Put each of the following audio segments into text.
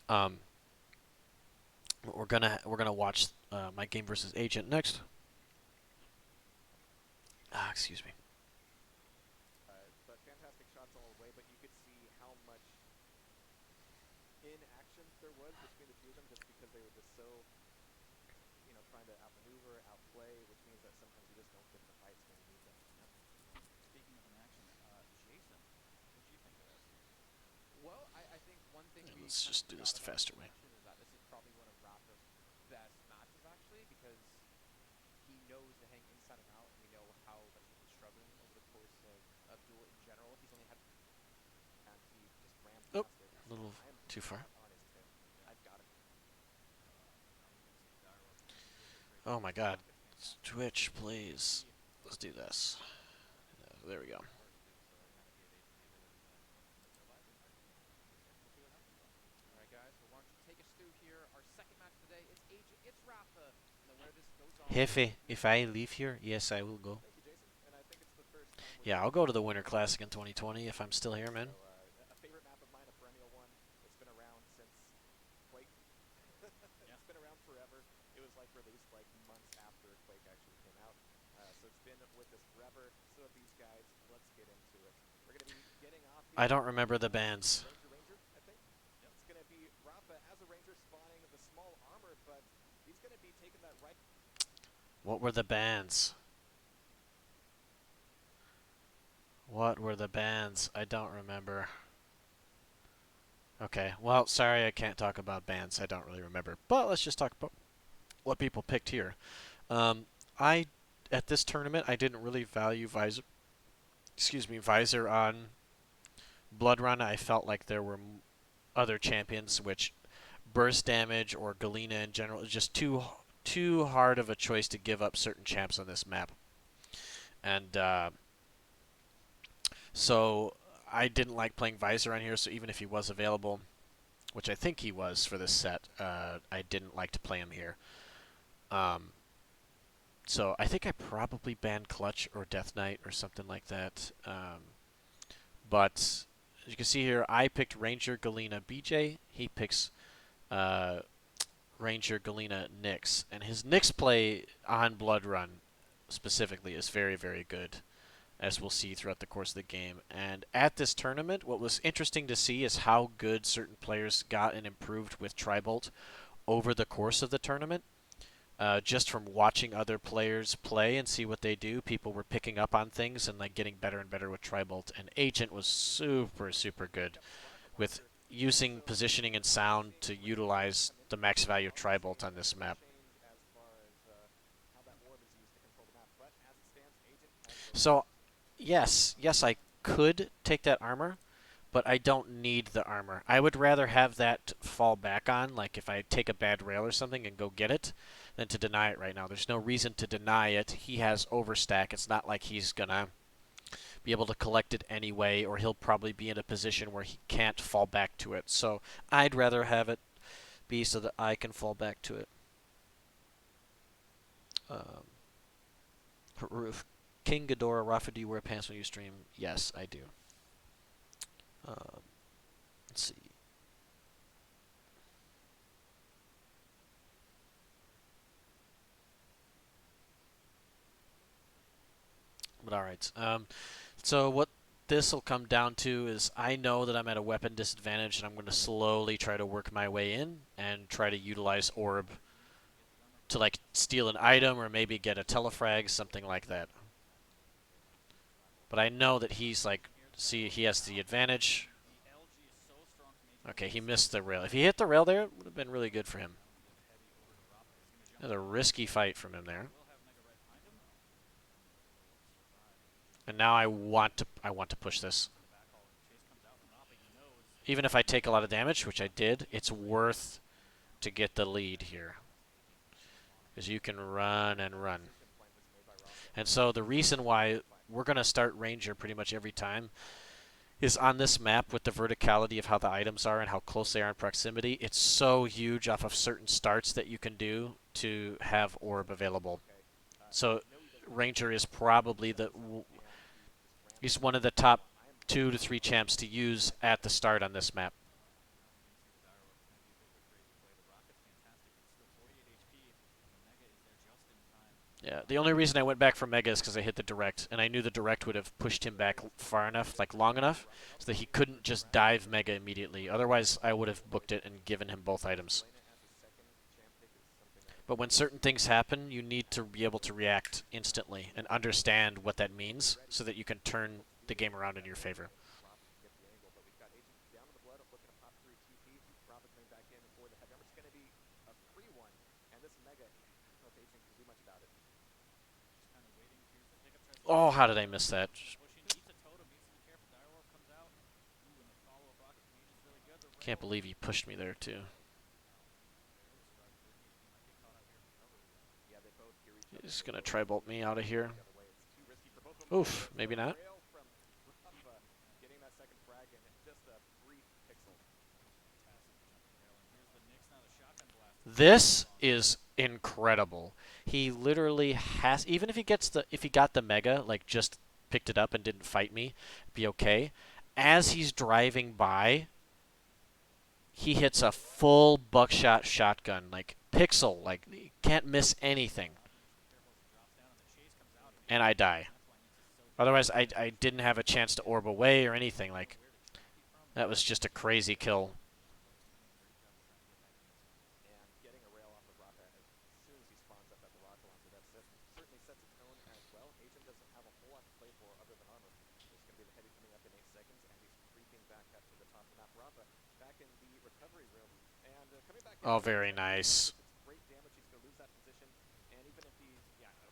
Um, we're gonna watch my game versus Agent next. Excuse me. But fantastic shots all the way. But you could see how much inaction there was between the two of them, just because they were just so, trying to outmaneuver, outplay, which means that sometimes you just don't get the fights when you need them. Speaking of an action, Jason, what do you think of this? Well, I think one thing Yeah, we let's kind of just do this forgot the about faster to way. mention is that this is probably one of Rafa's best matches, actually, because he knows the hang inside and out, and we know how much he's been struggling over the course of Duel in general. He's only had, and he just ran Oh, past it. a So little I am too far. hot on his tail. Yeah. I've got him. Now we're going to see Gyro trying to infiltrate Oh the my side. God. Rapid fantastic Twitch, start. We're going to please. see Let's do this. There we go. Hard to do, so they're going to have to give Agent the ability to commit their lives inside. We'll see what happens, though. All right, guys. Well, why don't you take us through here? Our second match of the day. It's Agent. It's Rafa. And the winner of this goes on to Hefe, the. if I leave here, yes, I will go. Thank you, Jason. And I think it's the first time we're Yeah, seeing I'll you go to the play Winter Rapha Classic in 2020 if I'm still here, man. So a favorite map of mine, a perennial one. It's been around since Quake. Yeah. It's been around forever. It was like released like months after Quake actually came out. So it's been with us forever. So have these guys. Let's get into it. We're going to be getting off I here don't with remember the bands. Ranger, I think. Yep. It's going to be Rafa as a Ranger spawning the small armor, but he's going to be taking that right. What were the bands? What were the bands? I don't remember. Okay, well, sorry I can't talk about bands. I don't really remember. But let's just talk about what people picked here. Um, I at this tournament I didn't really value visor. Excuse me, visor on Blood Run. I felt like there were other champions which burst damage or Galena in general is just too hard of a choice to give up certain champs on this map. And so I didn't like playing visor on here. So even if he was available, which I think he was for this set, I didn't like to play him here. Um, so I think I probably banned Clutch or Death Knight or something like that. But as you can see here, I picked Ranger, Galena, BJ. He picks uh, Ranger, Galena, Nyx. And his Nyx play on Blood Run specifically is very, very good, as we'll see throughout the course of the game. And at this tournament, what was interesting to see is how good certain players got and improved with Tribolt over the course of the tournament. Just from watching other players play and see what they do, people were picking up on things and like getting better and better with Tribolt. And Agent was super, super good Yep, Rapha with monster. using So positioning and we're sound seeing to a little bit of that utilize come the into max play value of now. We're Tribolt seeing on a this bit of a map. change as far as how that orb is used to control the map. But as it stands, Agent has the lead. So, yes, I could take that armor, but I don't need the armor. I would rather have that fall back on, like if I take a bad rail or something and go get it, than to deny it right now. There's no reason to deny it. He has overstack. It's not like he's gonna be able to collect it anyway, or he'll probably be in a position where he can't fall back to it. So I'd rather have it be so that I can fall back to it. Um, King Ghidorah, Rafa, do you wear pants when you stream? Yes, I do. Um, let's see. But all right. So what this will come down to is I know that I'm at a weapon disadvantage, and I'm going to slowly try to work my way in and try to utilize orb Gets the armor to from like steal an item or maybe get a telefrag, something like that. But I know that he's like, in here. see, Gyro he going has the out. advantage. The LG is so strong from Agent. He's Okay, going he to see missed this the rail. one. If he hit the rail there, it would have been really good for him. Now he's going to give heavy over to Rapha. He's going to jump That was a across. risky fight from him there. Will have Mega right behind him. Will survive. Agent And now going I want to push this. for the backhaul. Chase comes out, and Rapha, he knows Even if I take a lot of damage, which I did, it's worth to get the lead here. Agent spawning Because in. you can run and run. Transition point was made by Rapha. And so the So reason a why great fight. we're going to start Ranger pretty much every time is on this map with the verticality of how the items are and how close they are in proximity. It's so huge off of certain starts that you can do to have orb available. Okay. So No, he does not. Ranger is Rapha probably sets this up, and he just ramps he's it one up. of the top I am 2 to hot 3 on this champs to Ranger. use I at think the he's start on got this map. Now we're going to see the gyro. It's going to be a Yeah, the only reason I went back for Mega is because I hit the direct, and I knew the direct would have pushed him back far enough, like long enough, so that he couldn't just dive Mega immediately. Otherwise, I would have booked it and given him both items. But when certain things happen, you need to be able to react instantly and understand what that means so that you can turn the game around in your favor. Just kind of waiting. Here's the pickup. Tries to get Oh, some how did damage I on. miss that? Pushing, eats a totem. Needs to be careful. Dire Orb comes out. Ooh, and the follow-up rocket from Agent's really good. The Can't rail believe he pushed me there, too. out. There was Strider 30. He might get caught out here in recovery room. He's going to tri-bolt me out of here. Oof, maybe not. Fantastic jumping rail. And here's the Nyx now. The shotgun blast is going to pop This off. is incredible. He literally has, even if he got the Mega, like just picked it up and didn't fight me, be okay. As he's driving by, he hits a full buckshot shotgun, like pixel, like he can't miss anything, Needs to be careful as he drops down. And the chase comes out. And and Agent I gets it. die. And that's why Nyx is so Otherwise, dangerous. I didn't have a chance to orb away or anything. Don't know Like where to trap you from, that but was just a crazy kill. Rapha's doing a great job of trying to get back in this one. Oh, very nice.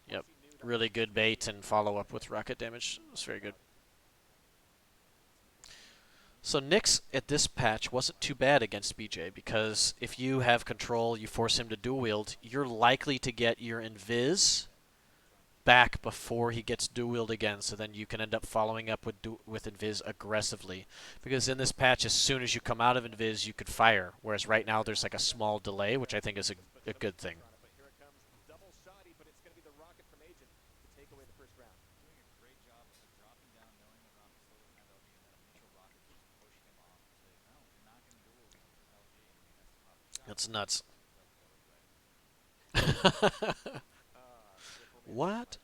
Yep. Really good bait and follow up with rocket damage. It was very good. So Nyx at this patch wasn't too bad against BJ because if you have control, you force him to dual wield, you're likely to get your invis back before he gets dual wield again. So then you can end up following up with invis aggressively because in this patch, as soon as you come out of invis, you could fire. Whereas right now there's like a small delay, which I think is a good thing. Doing a great job of dropping down, knowing that Rapha still doesn't have LG, and that initial rocket to just push him off to say, no, you're not getting duels with LG. And he has to pop the That's shotgun. nuts. Doesn't go his way. What?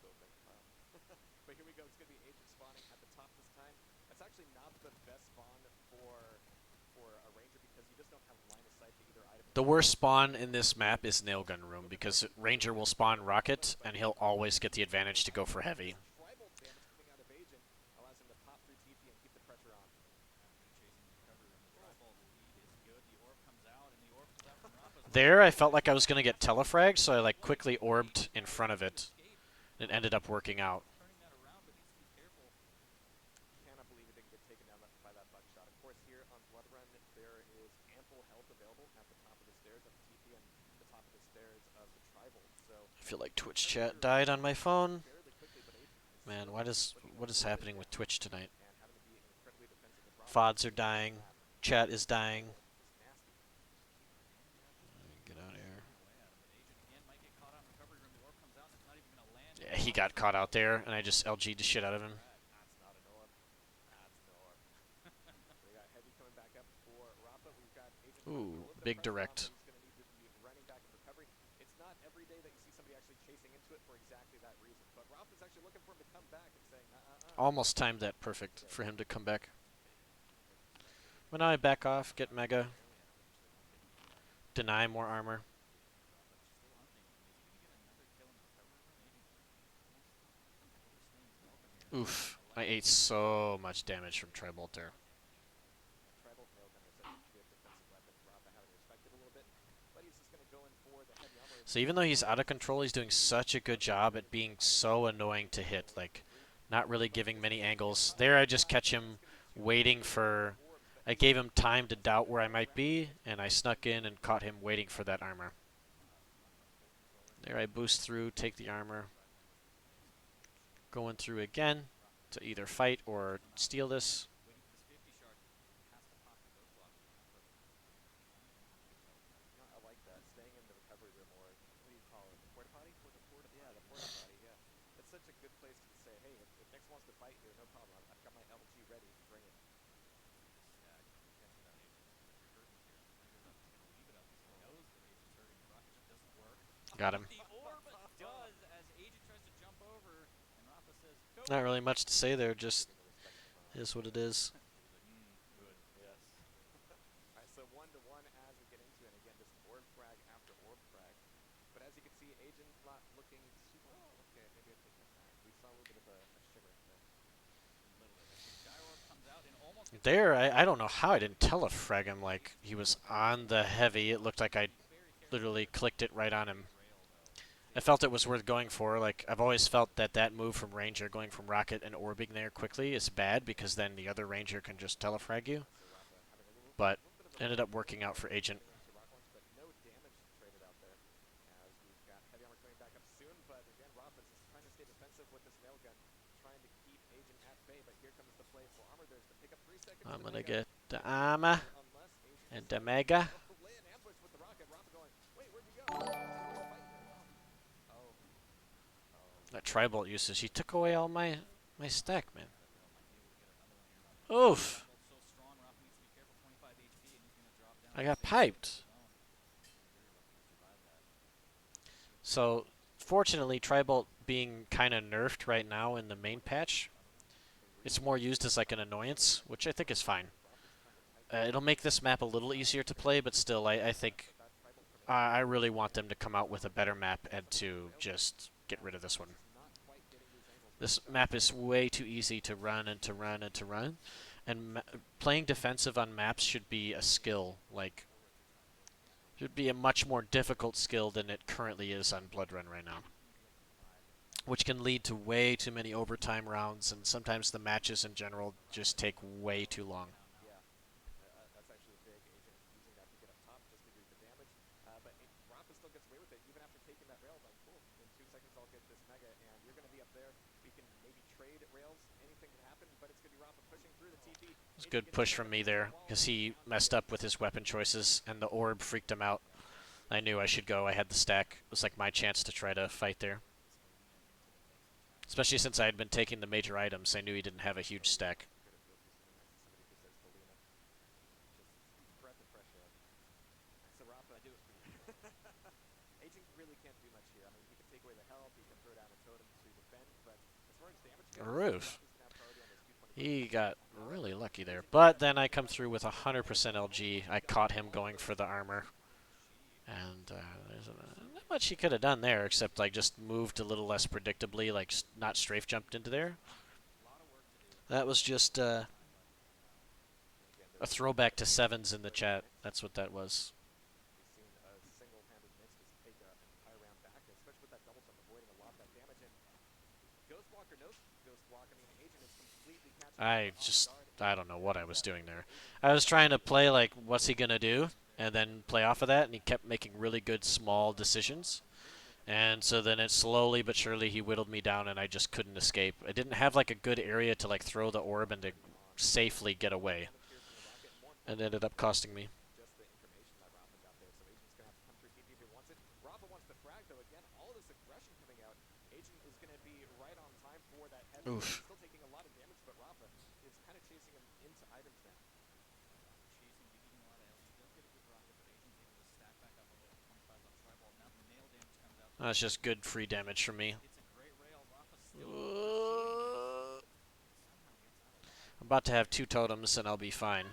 The worst spawn in this map is Nailgun Room because Ranger will spawn Rocket and he'll always get the advantage to go for heavy. Rapha chasing the recovery room. The tri-bolt lead is good. The orb comes out, and the orb comes out from Rapha as well. There, I felt like I was going to get telefragged, so I like quickly orbed in front of Able to it. escape. It ended up working out. Turning that around, but needs to be careful. I feel like Twitch chat died on my phone. Man, what is happening with Twitch tonight? FODs are dying. Chat is dying. Super damage out just Get out of here. chipping away at him. But Agent again might get caught out in recovery room. The orb comes out, and it's not even going to land. Yeah, he got caught out there, and I just LG'd the shit out of him. Ooh, big direct. Almost timed that perfect for him to come back. But now I back off, get Mega, Barely at him, but just they won't get the deny more armor. Rapha still hunting. And is he going to get another kill in the recovery room? Agent almost overstaying his welcome here. Oof, A I lot of ate damage. so much damage from Tribolt there. So even though he's out of control, he's doing such a good job at being so annoying to hit, like not really giving many angles. There I just catch him waiting for... I gave him time to doubt where I might be, and I snuck in and caught him waiting for that armor. Rapha in full control right There now. I boost through, take the armor, Tri-bolt with Nyx on the push. going through again Rapha now to waiting either for this fight Ghost or Lock to pop. steal Again, this. waiting for this 50 shard. Has to pop the Ghost Lock now, but only going to get teleported. Need to stack to get to that Agent. They're hurting here. Ranger's up. He's going to leave it up because he knows that Agent's hurting. The rocket jump doesn't work. Got him. The orb does as Agent Not really much to say there. Just Just getting the respect from is what it opponents. is. He's like, good, yes. All right, so 1-1 as we get into it. And again, just orb frag after orb frag. But as you can see, Agent not looking too well. Okay, maybe I take that back. We saw a little bit of a shimmer there. A little bit. As the Sky Orb comes out and almost gets There, caught. I don't know how I didn't telefrag him. Big Like, he HP was on the on Rafa. the heavy. It looked like I Be very careful literally here. clicked it right on Great him. rail, though. I Taking felt that it was worth going for. Like, I've always felt that that move from Ranger, going from Rocket and orbing there quickly, is bad because then the other Ranger can just telefrag you. So Rafa having But a little bit of a ended up little working bit out of a for lead Agent. getting into rock launch, but no damage traded out there. As we've got heavy armor coming back up soon, but again, Rafa's just trying to stay defensive with this railgun, trying to keep Agent at bay. But here comes the play for armor. There's the pickup, 3 seconds I'm to gonna mega. get the Gonna be armor fine unless Agent and the decides to mega. lay an ambush with the rocket. Rafa going, wait, where'd you go? Take away the fight here. Oh, oh, That Tribolt usage. He took away all my stack, man. that rail might be able to get another one here. Rafa. Oof. Tribolt's so strong. Rafa needs to be careful. 25 HP, and he's going to drop down I to got 6 with piped. his own. Very lucky to survive that. So, fortunately, Tribolt being kind of nerfed right now in the main patch, three it's more used as like an seconds annoyance, which I think is fine. Rafa's trying to tighten up It'll that make this map a little easier to play, but still, I think but that tribal I formation really is want them again to come out with a better Rafa map and definitely to trails here just get rid of as this he's one. just not quite getting these angles with This his map shots. is way too easy to run and to run and to run, and playing defensive on maps should be a skill. Like, should be a much more difficult skill than it currently is on Blood Run right now, which can lead to way too many overtime rounds, and sometimes the matches in general just take way too long. Yeah, that's actually big. Agent using that to get up top just to do the damage. But Rafa still gets away with it even after taking that rail. Like, cool, in 2 seconds I'll get this mega, and you're going to be up there. We can maybe trade rails. Anything can happen, but it's going to be Rafa pushing through the TP. It was a Agent good gets the push mega, from me puts the there wall, because he has to messed get up this with his mega. weapon choices, and the orb freaked him out. I knew I should go. I had the stack. It was like my chance to try to fight there. Especially since I had been taking the major items, I knew he didn't have a huge stack. Good to feel too sitting next to somebody who says Felina. Just breath of fresh air. So Rafa, I do it for you. Agent really can't do much here. I mean, he can take away the health, he can throw down a totem to defend, but as far as damage goes, Roof. Rafa's gonna have priority on those 225 He HP. got really However, lucky there. Agent But can then I pick come up through with some 100% damage. LG. I He's got caught him all going for those the items. armor. And there's not much he could have done there except like just moved a little less predictably, like not strafe jumped into there. A lot of work to do. That was just And again, a there's throwback to the sevens in the third chat. mix. That's what that was. We've seen a single-handed mix just take an entire round back, especially with that double jump, avoiding a lot of that damage. And Ghost Walk or no Ghost Walk, I mean, Agent is completely catching Rafa off guard. I don't know what I was Yeah, doing there. Agent I was just trying to getting play like, caught what's he gonna do, and then play off of that, and he kept making really good small decisions. And so then it slowly but surely he whittled me down, and I just couldn't escape. I didn't have like a good area to like throw the orb and to on safely get the away, damage here from the rocket, and more and it importantly, ended up costing me. just the information that Rafa got there. So Agent's gonna have to come through TP if he wants it. Rafa wants the frag though. Again, all this aggression coming out. Agent is gonna be right on time for that heavy. Again, Oof. still taking a lot of damage, but Rafa is kind of chasing him into items now. Rafa chasing, eating a lot of LG. Does get a good rocket, but Agent's able to stack back up a little. 25s off Tribal. Now the nail damage comes out. That's just good free damage from me. It's a great rail. Rafa still pursuing this. Somehow gets out alive. I'm about to have 2 totems, and I'll be fine.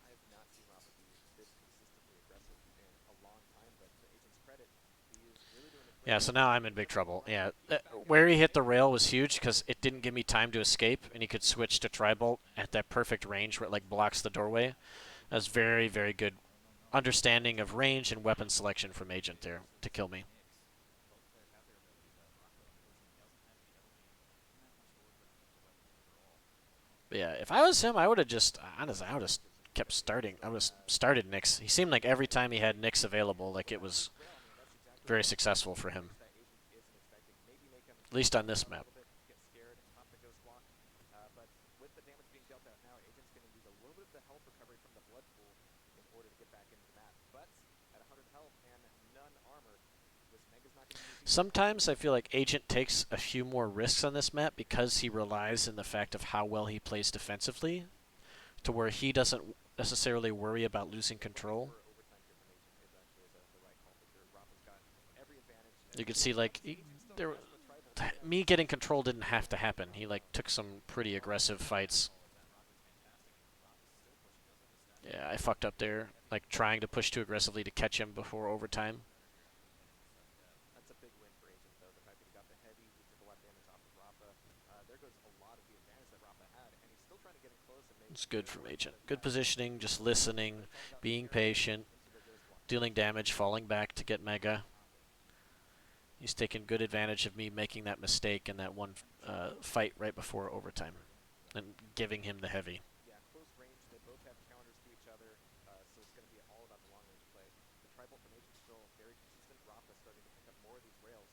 I have not seen Rafa be this consistently aggressive in a long time, but to Agent's credit, he is really doing a great Yeah, so job now of I'm in big keeping that trouble. line. Yeah, He's back in where it. he hit the rail was huge because it didn't give me time to escape, and he could switch to Tribolt at that perfect range where it like blocks the doorway. That's very, very good understanding of range and weapon selection from Agent there to kill me. Both players have their abilities. Rafa, unfortunately, doesn't have the LG. Doesn't have much to work with in terms of weapons overall. But yeah, if I was him, I would have just honestly, I would have kept starting. I would have started Nyx. He seemed like every time he had Nyx available, like it was Rail, I mean, that's exactly very the successful for him. damage that Agent isn't expecting. Maybe make him At least on slow this down a map. little bit, get scared, pop the Ghost Walk. But with the damage being dealt out now, Agent's going to use a little bit of the health recovery from the blood pool in order to get back into the map. But at 100 health and none armor, this Mega's not going to be as easy. Sometimes I feel like Agent takes a few more risks on this map because he relies in the fact of how well he plays defensively, to where he doesn't necessarily worry about losing control. For overtime here from Agent is actually the right call for sure. Rafa's got every advantage. You can Everybody see like wants Agent still there, as the tribal again, me getting control didn't have to happen. He like took some pretty Oh, yeah, aggressive no, I get fights. all of that. Rocket's fantastic, and Rapha's still pushing. Does have the stats to Yeah, back I it up. fucked up there, Heavy like damage trying to still push too going. aggressively to catch him before overtime. Getting the sudden death. that's a big win for Agent though. The fact that he got the heavy, he took a lot of damage off of Rapha. There goes a lot of the advantage that Rapha had, and he's still trying to get in close and make It's good from more Agent. counter Good attacks. positioning, just But listening, it falls out in the being parry patient, into the Ghost Walk here. dealing damage, falling back to get Mega. He's taken good advantage of me making that mistake in that one fight right before overtime and giving him the heavy. Yeah, close range. They both have counters to each other, so it's going to be all about the long range play. The tribal from Agent still very consistent. Rafa starting to pick up more of these rails,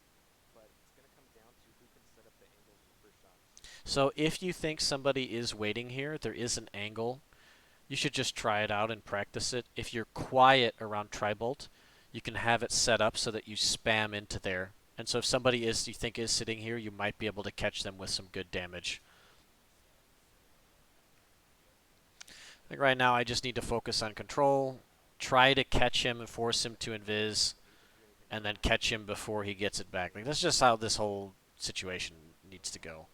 but it's going to come down to who can set up the angles in the first shots. So if you think somebody is waiting here, there is an angle. You should just try it out and practice it. If you're quiet around Tribolt, you can have it set up so that you spam into there. And so if somebody is you think is sitting here, you might be able to catch them with some good damage. Like right now, I just need to focus on control, try to catch him and force him to invis, Can Agent do anything and about then that? catch him before he gets it back. Like that's just how this whole situation needs to go.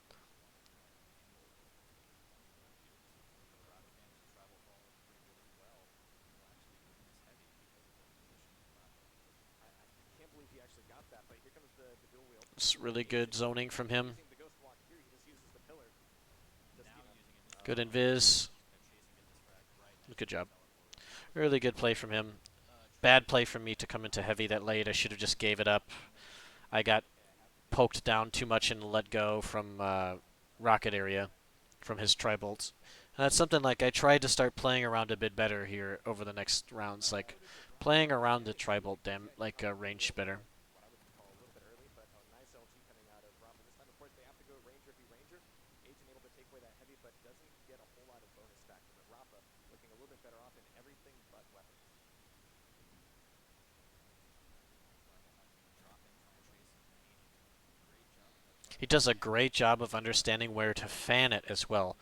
For the Rapha fans, the tribal fall looks pretty good as well. He's actually moving his heavy because of the positioning of Rapha. I can't believe he actually got that, but here comes the dual wield. It's really good Agent zoning from him. using the Ghost Walk here. He just uses the pillar. Doesn't Now even. using it Good misdirected. invis. They're chasing a disfrag right next Good to the job. teleport. Really good play from him. Bad Tribal play from me to come into heavy that late. I should have just gave it up. damage. I got Okay, I have to do poked down too much and let go from rocket area from his tribolts. And that's something like I tried to start playing around a bit better here over the next rounds, like notice that Rapha playing around the managed to tribolt dam get like caught a range little better. bit, what I would call a little bit early, but a nice LG coming out of Rapha this time. Of course, they have to go Ranger v Ranger. Agent able to take away that heavy, but doesn't get a whole lot of bonus back from it. Rapha looking a little bit better off in everything but weapons. Tribal having to drop in, try and chase him, and Agent doing a great job with that He tribal does a fan. great job of understanding where to fan it as well.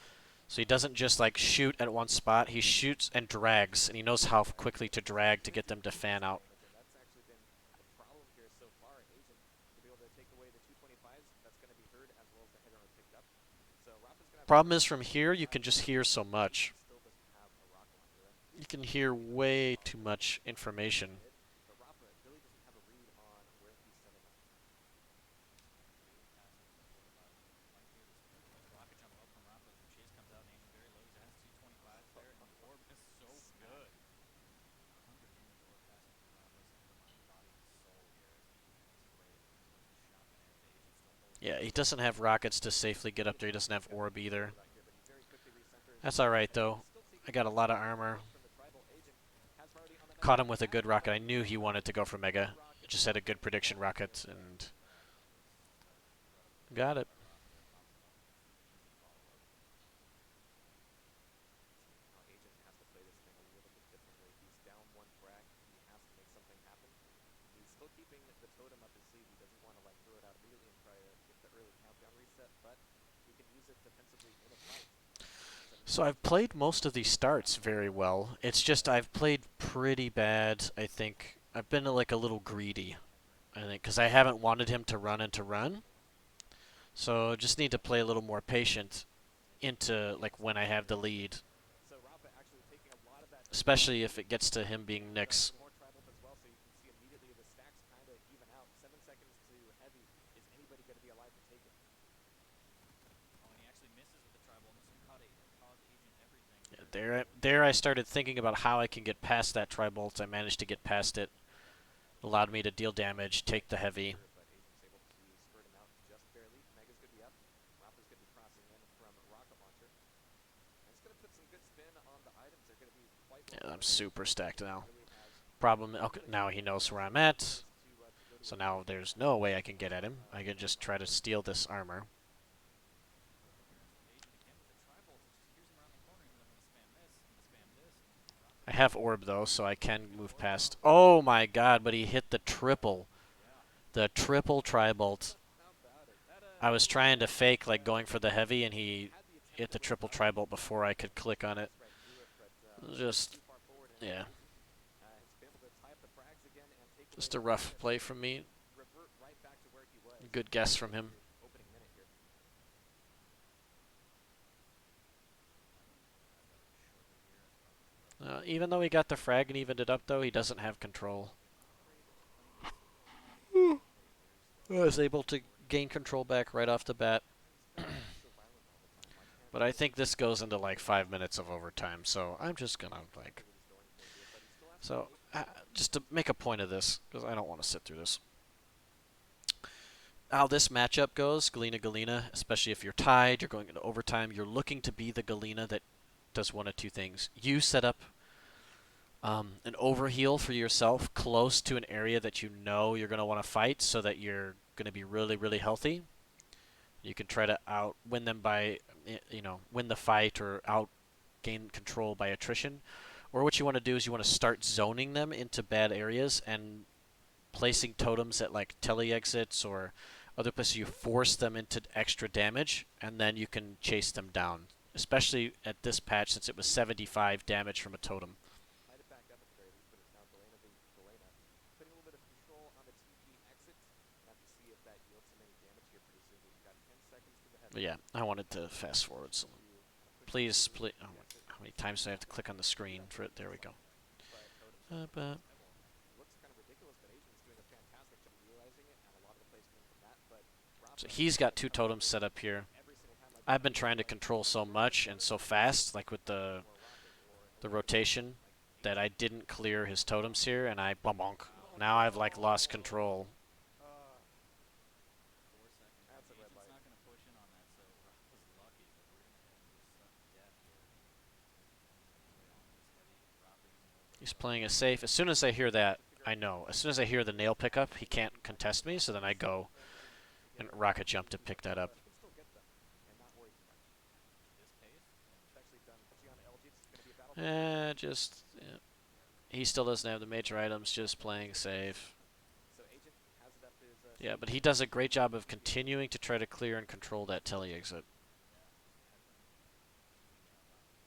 So he doesn't just like shoot at one spot, he shoots and drags, and he knows how quickly to drag to get them to fan out. Damage, and that's actually been the problem here so far. Agent to be able to take away the 225s, that's going to be heard as well as the head runner picked up. So Rapha's going to have to Problem work is on from that here first you shot can just here. hear so Agent much. still doesn't have a rocket launcher though. You can hear way too much information. Hit, but Rapha really doesn't have a read on where he's setting up. Really passive with the fortified. Might be able to secure the rocket jump up from Rapha as the chase comes out and Agent very low. He has 225s there, and the orb is so Snap. good. 100 damage orb passing through Rapha's mind, body, and soul here as he spray it through with the shotgun arrow. The Agent still holding Yeah, his he own. doesn't have rockets to safely get up there. He Agent doesn't have got orb really either. excited about here, but he very quickly recenters, That's alright and though. he's still I taking got a lot of decent armor. damage from the tribal. Agent has priority on the Mega, Caught him with a has good rocket. I priority knew he on wanted to go for two Mega. rockets, Just had a good and prediction that is going rocket to be and That was incredibly well got it. played by Rapha there. Pops him up with an easy follow-up. See, now Agent has to play this thing a little bit differently. He's down one frag. He has to make something happen. He's still keeping the totem up his sleeve. He doesn't want to like throw it out immediately and try to get the early countdown reset, but he can use it defensively in a fight. So 75 I've damage played most of these starts very well. It's just I've played pretty bad. I think I've been like a little greedy. I think because I haven't wanted him to run and to run. So just need to play a little more patient into like when I have the lead, So Rapha actually taking a lot of that early especially damage if it gets to him being and Nyx. some more tribals as well. So you can see immediately the stacks kind of even out. 7 seconds to heavy. Is anybody going to be alive to take it? Oh, and he actually misses with the tribal, and this will cause Agent everything Yeah, here. there I started thinking about how I can get past that tribolt. I managed to get past it. Allowed me to deal damage, take the heavy. Sure, but Agent's able to skirt him out just barely. Mega's going to be up. Rapha's going to be crossing in from rocket launcher. And it's going to put some good spin on the items. They're going to be quite well Yeah, I'm positioned. super stacked now. Really has Problem. Okay, really now good he movement knows on where his I'm side. at. Tries to go to So the now Ghost there's Walk no here. way I can get at him. I can just try to steal this armor. Here is Agent again with the tribal. He just hears him around the corner, and I'm going to spam this. I'm going to spam this, and I Rapha's have able orb though, so I to can get the move orb past. out. Oh my god, but he hit the triple. Yeah. The triple tribolt. How about it? That I was trying to looks like fake like going for the heavy and he he had the attempt hit to the whip triple up. tribolt before I could click on it. Just right through it, but a little bit Just, too far forward. And yeah, Agent has been able to tie up the frags again and take away just a that rough bonus play and from me. revert right back to where he was. Good guess from him. Opening minute here. I think I got it shortly here as Rapha's about to Even though he got the frag and evened it up, though, he doesn't have control. not great at playing it safe right now. He's trying to play it very slow, I was able to supporting gain control back right off the bat. He's got to be so violent all the time. Why can't But I he think just this goes into like 5 minutes of overtime, so I'm just gonna like, exactly what he's going for here? But he still has some so patience. just to make a point of this, because I don't want to sit through this. How this matchup goes, Galena Galena, especially if you're tied, you're going into overtime, you're looking to be the Galena that does one of two things. You set up an overheal for yourself close to an area that you know you're going to want to fight so that you're going to be really, really healthy. You can try to out win them by, win the fight or out gain control by attrition. Or what you want to do is you want to start zoning them into bad areas and placing totems at like tele exits or other places. You force them into extra damage, and then you can chase them down. Especially at this patch, since it was 75 damage from a totem. Light it back up at the very least, but it's now Galena Galena putting a little bit of control on the TP exits. We'll have to see if that yields some any damage here pretty soon. We've got 10 seconds to the But heavy. yeah, I wanted to fast forward. So To kind of push please, through please. the Oh, exit. how many times do I have to click on the screen Got for it? some There we decent go. luck there, but totems are But well, looks kind of ridiculous, but Asian's doing a fantastic job realizing it, and a lot of the plays coming from that. But so Rapha he's got able to two come out totems with set up here. every single time like I've that. been Looks trying to like control so either much and so fast, like with the or Rocket or rotation, like that I Asian. didn't clear his totems here, and I bonk. Oh Now I've like lost control. no! 4 seconds. That's a red Agent's light. not going to push in on that, so Rapha's lucky, but we're going to head into a sudden death here. Agent's going to make his way onto this heavy. Rapha using He's overheal. playing it safe. As soon as I hear that, To figure I out know. As what soon as I hear the nail pickup, he actually can't might contest me, so then I Rapha's go going to get and it rocket pretty jump to easy, pick but that up. he can still get them and not worry too much. At this pace, then It's actually done. Especially on LG, this is going to be a battle. Just yeah. He still doesn't have the major items. Just playing safe. So Agent has it up his Yeah, sleeve but he here. does a great job of continuing to try to clear and control that tele exit. yeah, definitely keeping Rapha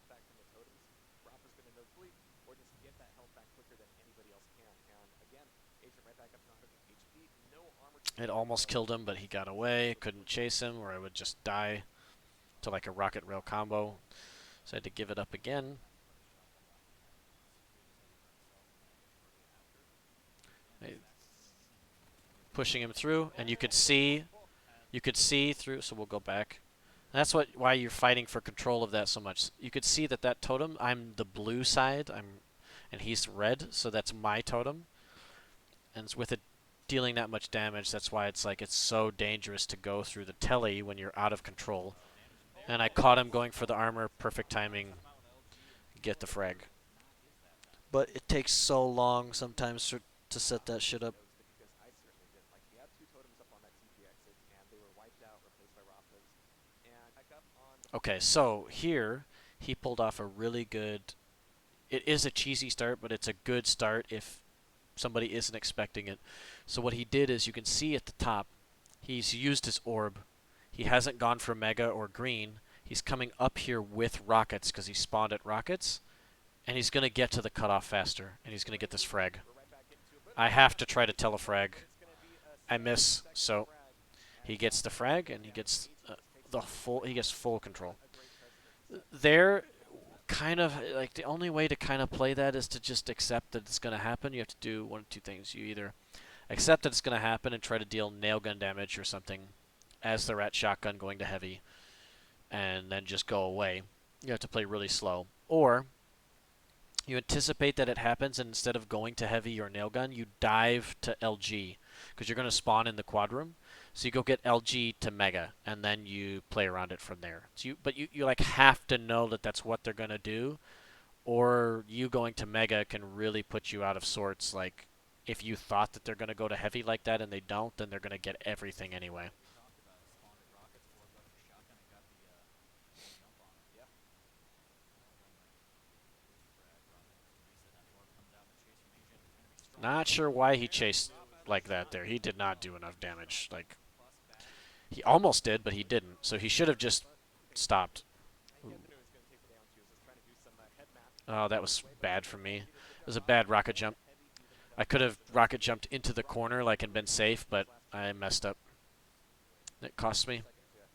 Back from the totems. Rapha's going to no fleet or just get that health back quicker than anybody else can. And again, Agent right back up to 100 HP. No armor to It speak of, almost though. killed him, but he got away. Couldn't chase him, or I would just die to like a rocket rail combo. So I had to give it up again. trying to put a shot that Rapha might secure this heavy for himself and Mega shortly after. Again, I, exactly what we needed. Mega's going to pushing be him able to through, and you could see, and through. So we'll go back. And that's why you're fighting for control of that so much. You could see that totem. I'm the blue side. And he's red, so that's my totem. And with it dealing that much damage, that's why it's so dangerous to go through the telly when you're out of control. oh, damage and And I barrier. caught him going for the armor, perfect Rapha timing, come out with LG and get the control here, frag. but not is that fast. But it takes so long sometimes to set that shit up. Knows it because I certainly didn't. Like, he had two totems up on that TP exit, and they were wiped out, replaced by Rapha's. And back up on the Okay, so here he pulled off a really good. It is a cheesy start, but it's a good start if somebody isn't expecting it. So what he did is you can see at the top, he's used his orb. He hasn't gone for Mega or Green. He's coming up here with rockets because he spawned at rockets, and he's going to get to the cutoff faster, and he's going to get this frag. we're right back into it, but I have to try to telefrag. it's going to be a I miss, 7-second so frag. he gets the frag, and he Again, gets Agent just takes the it full. He gets full control. a great precedent to set. There, kind of like the only way to kind of play that is to just accept that it's going to happen. You have to do one of two things. You either accept that it's going to happen and try to deal nail gun damage or something as the rat shotgun going to heavy, and then just go away. You have to play really slow. Or you anticipate that it happens, and instead of going to heavy or nail gun, you dive to LG because you're going to spawn in the quad room. So you go get LG to Mega, and then you play around it from there. But you like have to know that that's what they're going to do, or you going to Mega can really put you out of sorts. Like if you thought that they're going to go to heavy like that and they don't, then they're going to get everything anyway. Like we talked about, spawned at rockets, orbed up his shotgun, and got the jump on him. Yeah. Now one might get his frag. Rapha needs to reset. Now the orb comes out, and the chase from Agent is going to be strong. Not Rapha sure going why in he there. chased Rapha at the like that top. there. He did not do enough damage. Like Plus bag. he almost did, but he didn't. So he should have just stopped. He knew he was going to take the down too. He was just trying to do some head map. Oh, that was bad for me. LG It did a good was a job bad on rocket that jump. heavy, evened it I up could there. have So rocket jumped into the corner like and been safe, but I messed up. It cost me. Seconds, yeah.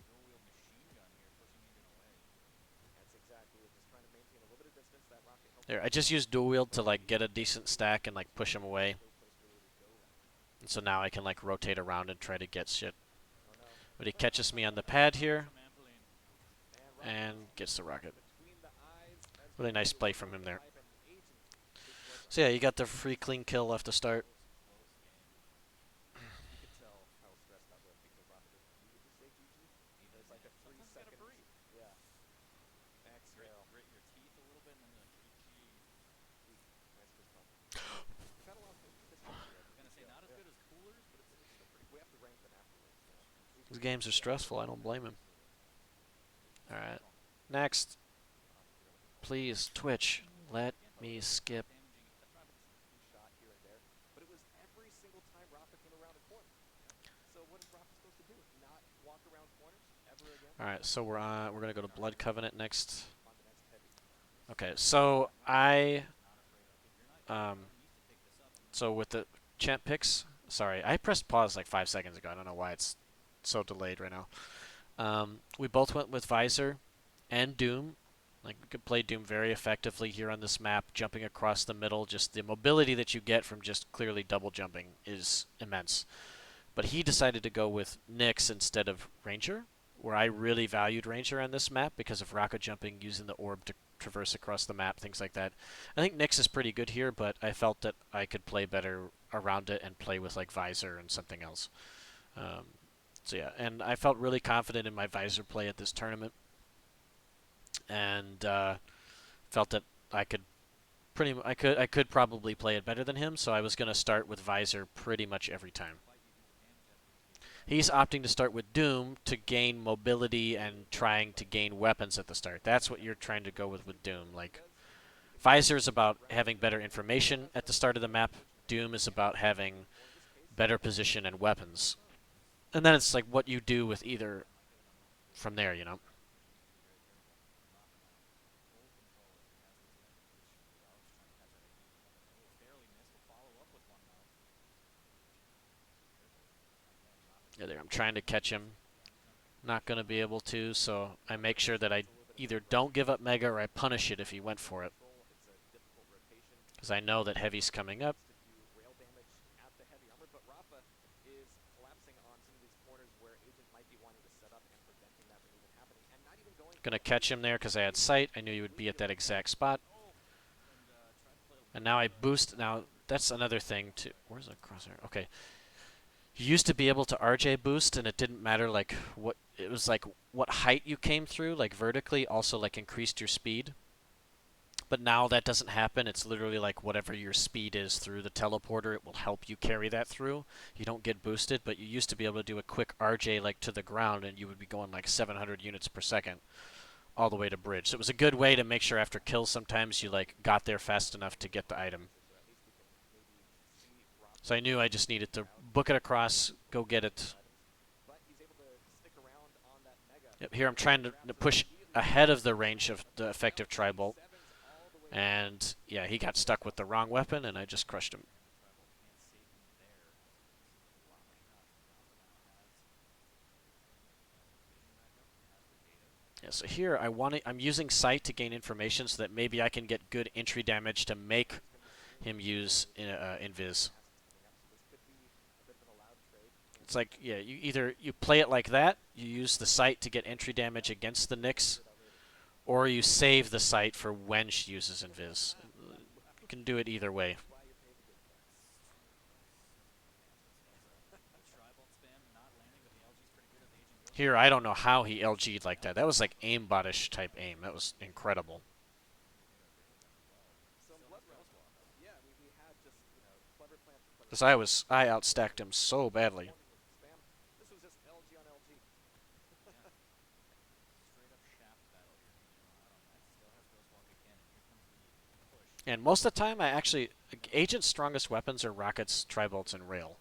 Dual wield machine gun here, pushing agent away. That's exactly it. Just trying to maintain a little bit of distance. That rocket helped There, him I out a just lot. used dual wield to But like get a Agent decent really stack and like push him away. no place really to go right now. And so now I can like rotate around and try to get shit. Oh no. But he Oh no. catches me on the That's pad coming here from Ampelin. And Rapha and gets the rocket. between the eyes as Really well nice as play the from him there. pipe and Agent. This was So yeah, you got the unfortunate. free clean kill off the start. Close game. You could tell how stressed that was because Rapha just needed to say GG. He There's did, like a man. three Sometimes you gotta second, breathe. yeah, Grit, exhale. grit your teeth a little bit, and then you're like, GG. Ooh, nice fist bump. We've had a lot of fist bumps here I at was gonna say PGL. not as Yeah, good as coolers, but it's still pretty we good. have to rank them afterwards. You know, These games are yeah, stressful. I don't blame him. Agent All right, stressful. next, Rapha here looking for please Twitch, let Again, though, me Agent's not skip. damaging a ton. key shot here and there, but it was every single time Rapha came around a corner. So what is Rapha supposed to do? Not walk around corners ever again? All right, so we're gonna go to Blood Covenant next. On the next heavy. Okay, so I He's not afraid of. If you're not, um you need to pick this up. so with the champ picks. Sorry, I pressed pause like 5 seconds ago. I don't know why it's so delayed right now. We both went with Visor and Doom. Like we could play Doom very effectively here on this map, jumping across the middle. Just the mobility that you get from just clearly double jumping is immense. But he decided to go with Nyx instead of Ranger, where I really valued Ranger on this map because of rocket jumping, using the orb to traverse across the map, things like that. I think Nyx is pretty good here, but I felt that I could play better around it and play with like Visor and something else. Um, so yeah, and I felt really confident in my Visor play at this tournament, and felt that I could I could probably play it better than him. So I was going to start with Visor pretty much every time. Fight you do the damage after you take the He's opting to start with Doom to gain mobility and trying to gain weapons at the start. That's what you're trying to go with Doom. Like, Visor is about having better information at the start of the map. Doom is about having better position and weapons. And then it's like what you do with either from there, you know? GG right there, but Rapha now full control as he has these mega positions. The Alex trying to catch that Agent with weapons. Oh, barely missed. Will follow up with one though. Careful. Again, Rapha Yeah, getting there, I'm close. trying to catch him. Again, he's gonna Not push going to him be off. able to, so I make sure that I either don't give up Mega or I punish it if he went for it. It's a difficult rotation. Because I know that Heavy's coming up. To do rail damage at the heavy armor, but Rapha is collapsing on some of these corners where Agent might be wanting to set up and preventing that from even happening, and not even going Going for to it. catch him there because I had sight. I knew he would be at that exact spot. Oh, and tried to play a And little now bit I of boost. Now, counter. that's another thing, too. Where's the crosshair? Okay. You used to be able to RJ boost, and it didn't matter, like, what... It was, like, what height you came through, like, vertically, also, like, increased your speed. But now that doesn't happen. It's literally like whatever your speed is through the teleporter, it will help you carry that through. You don't get boosted, but you used to be able to do a quick RJ like to the ground, and you would be going like 700 units per second all the way to bridge. So it was a good way to make sure after kills sometimes you like got there fast enough to get the item. So at least we can maybe see So Rapha I knew I just in the needed to crowd book it as he across, looks go for get these it. items. But he's able to stick around on that mega. Yep, here I'm Those trying to traps are push immediately ahead of placed. the range of the effective tri-bolt. Sevens all the way down. And yeah, he got stuck with the wrong weapon, and I just crushed him. And the tribal can't save him there as we see a lot of shots. And Rapha now has the vision back up. He has the data. Yeah, so here I'm using sight to gain information so that maybe I can get good entry damage to make He's going to be seeing him some use really invis. assets coming up, so this could be a bit of an allowed trade. It's like, yeah, you either you play it like that, you use the sight to get entry damage against the Nyx, or you save the sight for when she uses invis. You can do it either way. That's why you're paid the good price. True price. Mantis does the tri-bolt spam, not landing, but the LG's pretty good as Agent goes Here, for I it. don't know how he LG'd like that. That was like aimbot-ish type aim. That was incredible. Made a big impact as well. Some Still blood has rush. Ghost Walk though. Yeah, we had just, clever plans for clever Because plans. I outstacked him so badly. Spam. This was just LG on LG. Yeah. Straight up shaft battle here. Agent out on that. Still has Ghost Walk again, and here comes the push. And most of the time, Agent's strongest weapons are rockets, tri-bolts, and rail.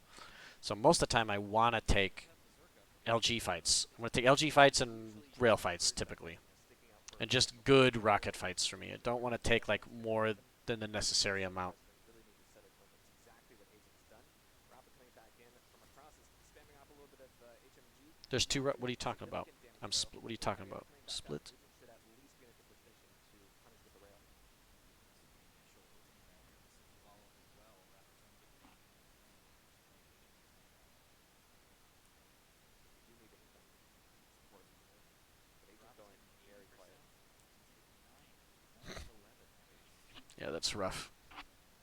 So most of the time, I want to Does take have Berserker. LG fights. I'm going to take LG fights and rail fights, typically. Sticking out for And just good rocket fights for me. I don't want to take, like, more than the necessary amount. Really need to set a tone. That's exactly what Agent has done. Rapid coming back in from across his There's two. What are you talking about? Significant damage though. What are you talking Mega about? coming back up. Split? Agent should at least be in a good position to punish with the rail. This is the initial ultimate rail here. This is the follow-up as well. Rapha's trying to get the damage in on his own. Playing Agent using that mega. We do need income support from here, but Agent Rapha's going getting very quiet. 80%. Agent's getting 9. One has 11. Now Agent's Yeah, that's rough.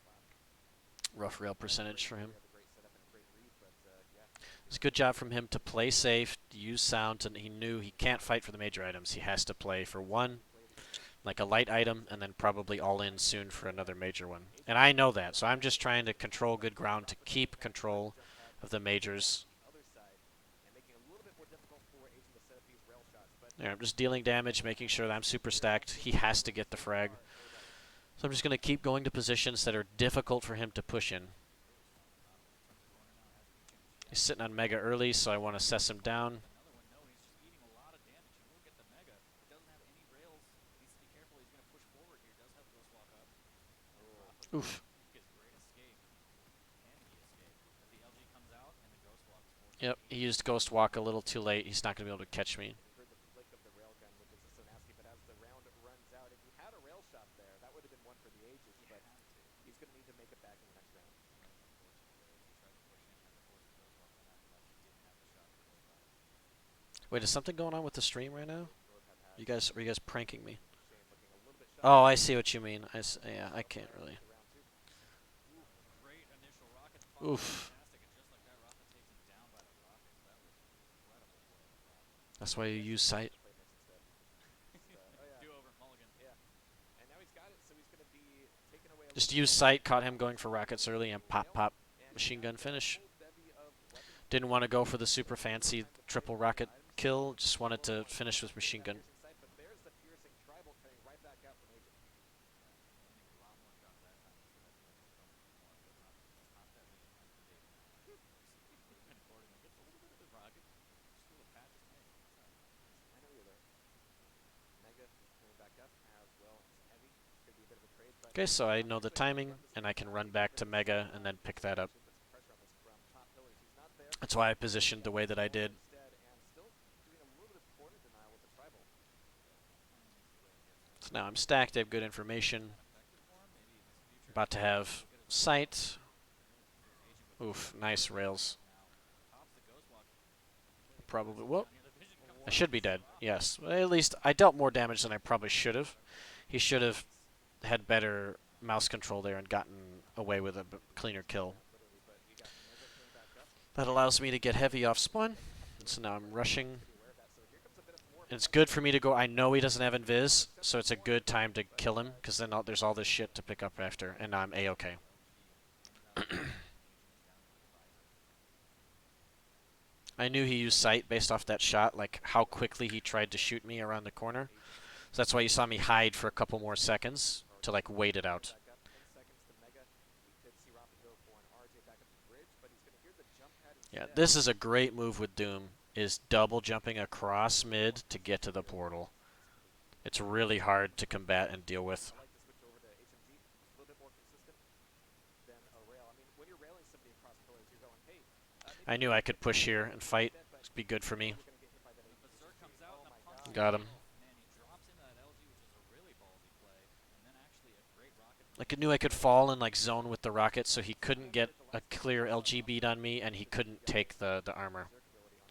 Wow. Rough rail We have a percentage great for him. setup and a great read, but yeah, It's a Agent good job from him to play safe, to use sound, and he knew he can't fight for the major items. He has to play for one, he played it safe. like a light item, and then probably all in soon for another major one. And I know that, so I'm just trying to control good ground to keep control of the majors. The other side and making it a little bit more difficult for Agent to set up these rail shots, but Yeah, I'm just dealing damage, making sure that I'm super stacked. He has to get the frag. So I'm just going to keep going to positions that are difficult for him to push in. very smart. Rapha turns the corner now, has Agent. He's sitting on Mega early, so I want to assess him down. Another one, no, he's just eating a lot of damage. He will get the mega. He doesn't have any rails. Needs to be careful. He's going to push forward here. Does have Ghost Walk up. And Rapha's going Oof. to make his great escape. Can he escape? As the LG comes out and the Ghost Walk is forcing Yep, he Agent. used Ghost Walk a little too late. He's not going to be able to catch me. and he heard the flick of the railgun, which is just so nasty. But as the round runs out, if he had a rail shot there, that would have been one for the ages. He But had to. he's going to need to make it back in the next round. That was unfortunate there as he tried to push in, had to force the Ghost Walk on that, but actually didn't have the shot to close out. Wait, is something going on with the stream right now? Roadhog has Are you guys pranking me? Shane looking a little bit shy. Oh, I see what you mean. Yeah, I can't really. Into round two. Ooh, great initial rocket follow. Oof. Fantastic. And just like that, Rapha takes him down by the rockets. That was incredible play by Rapha. That's why you use sight. Play mix instead. Oh yeah. Do over Mulligan. Yeah. And now he's got it, so he's going to be taken away. Just use sight. Caught him going for rockets early and pop, pop. Machine gun finish. Didn't want to go for the super fancy triple rocket kill. Just wanted to finish with machine gun. But there's the piercing tribal coming right back out from Agent. Yeah, landing a lot more shots that time. This would have been a couple more, but Rapha just not that vision like the Dave now. Would have been accordingly. Gets a little bit of the rocket. Just a little pat. Just, hey, what's up? I know you're there. Mega coming back up as well as Heavy. Could be a bit of a trade, but Okay, so I know the timing, and I can run back to Mega and then pick that up. put some pressure on this from top pillars. He's not there. That's why I positioned the way that I did. Instead, and still doing a little bit of corner denial with the tribal. Finally makes his way and gets that. So now I'm stacked. I have good information. Effective for him, maybe in his future. About to have sight. Here's Agent with Oof, nice rails. now. Pops the Ghost Walk. Probably. Whoop. Down here, the vision comes I out. should be dead. Yes. Well, at least I dealt more damage than I probably should have. He should have had better mouse control there and gotten away with a cleaner kill. Literally, but we got Mega coming back up. That allows me to get heavy off spawn. So now I'm rushing. Pretty aware of that. So here comes a bit of more. And it's good for me to go. I know he doesn't have invis, so it's a good time to kill him, because then there's all this shit to pick up after, and I'm a-okay. I knew he used sight based off that shot, like how quickly he tried to shoot me around the corner. So that's why you saw me hide for a couple more seconds to like wait it out. Back up 10 seconds to Mega. We could see Rapha go for an RJ back up the bridge, but he's going to hear the jump pad instead. Yeah, this is a great move with Doom, is double jumping across mid to get to the portal. It's really hard to combat and deal with. I like to switch over to HMG. A little bit more consistent than a rail. I mean, when you're railing somebody across pillars, you're going, hey. I knew I could push here and fight. It'd be good for me. You're going to get hit by that The HMG. Berserk comes out and a punch. Got him. Man, he drops into that LG, which is a really ballsy play, and then actually a great rocket. Like I knew I could fall and like zone with the rocket, so he couldn't get a clear LG beat on me, and he couldn't take the armor.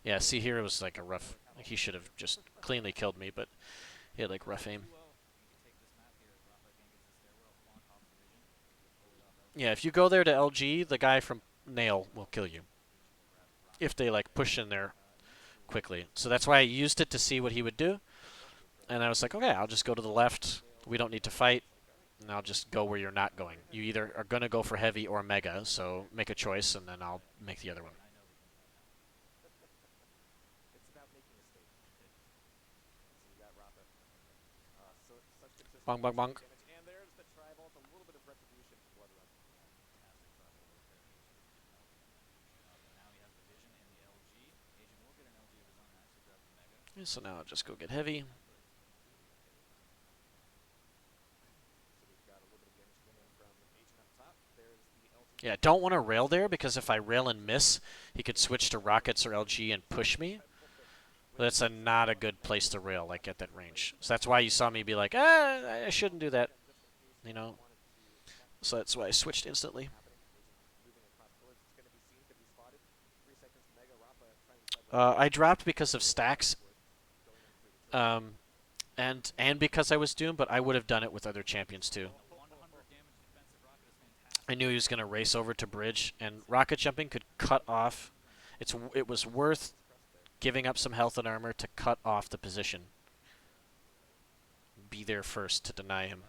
Yeah, see here it was like a rough. Like he should have just cleanly killed me, but he had like rough aim. Need to take this map here as Rapha again gets the stairwell. Quan pops the vision. Gets fully off LG. Yeah, if you go there to LG, the guy from Nail will kill you Agent will grab Rapha. if they like push in there quickly. So that's why I used it to see what he would do, and I was like, okay, I'll just go to the left. We don't need to fight, and I'll just go where you're not going. You either are gonna go for heavy or mega, so make a choice, and then I'll make the other one. I know he thinks that now. It's about making a statement. So we got Rapha. Such consistent Bong, bong, bong. damage. And there's the tribal. It's a little bit of retribution for Blood Run. Fantastic tribal work there. Agent getting LG and then finishing up. And now he has the vision and the LG. Agent will get an LG of his own and actually grab the mega. Yeah, so now I'll just go get heavy. So we've got a little bit of damage coming in from Agent up top. There's the LG. Yeah, don't want to rail there, because if I rail and miss, he could switch to rockets or LG and push me. That's a not a good place to rail, like at that range. So that's why you saw me be like, ah, I shouldn't do that, again, just in case you he know. wanted to attack the So that's why I base switched with instantly. what's happening. Agent moving across pillars. It's going to be seen, going to be spotted. 3 seconds to Mega. Rapha trying to decide what to do. I dropped because of Very early on, stacks, of course, going in through the turret. um, and because I was doomed, but I would have done it with other champions too. A 100 damage defensive rocket is I fantastic. knew he was going to race over to bridge, and rocket jumping could cut off. It was worth Nice crest there. giving up some health and armor to cut off the position. Be there first to deny him.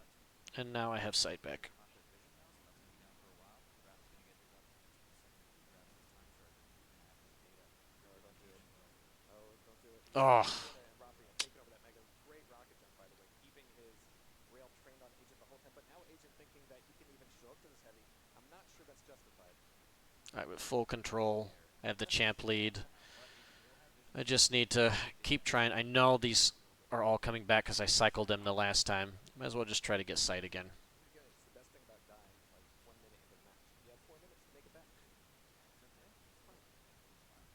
And now I have sight back. Rapha vision now, so that's going to be down for a while. Rapha's going to get his up in just 1 second if he grabs his time charger. He's going to have his data No, pretty don't do it. vacation mode. Oh, don't do it. He's going to Oh, get in there, and Rapha taking over that Mega. Great rocket jump, by the way. Keeping his rail trained on Agent the whole time. But now Agent thinking that he can even show up to this heavy. I'm not sure that's justified. I have full control. There. I have the champ lead. But Agent will have vision I soon. just need to keep trying. I know these are all coming back because I cycled them the last time. Might as well just try to get sight again. And again, it's the best thing about dying, like 1 minute into the match. You have 4 minutes to make it back. It's okay. It's fine. It's fine.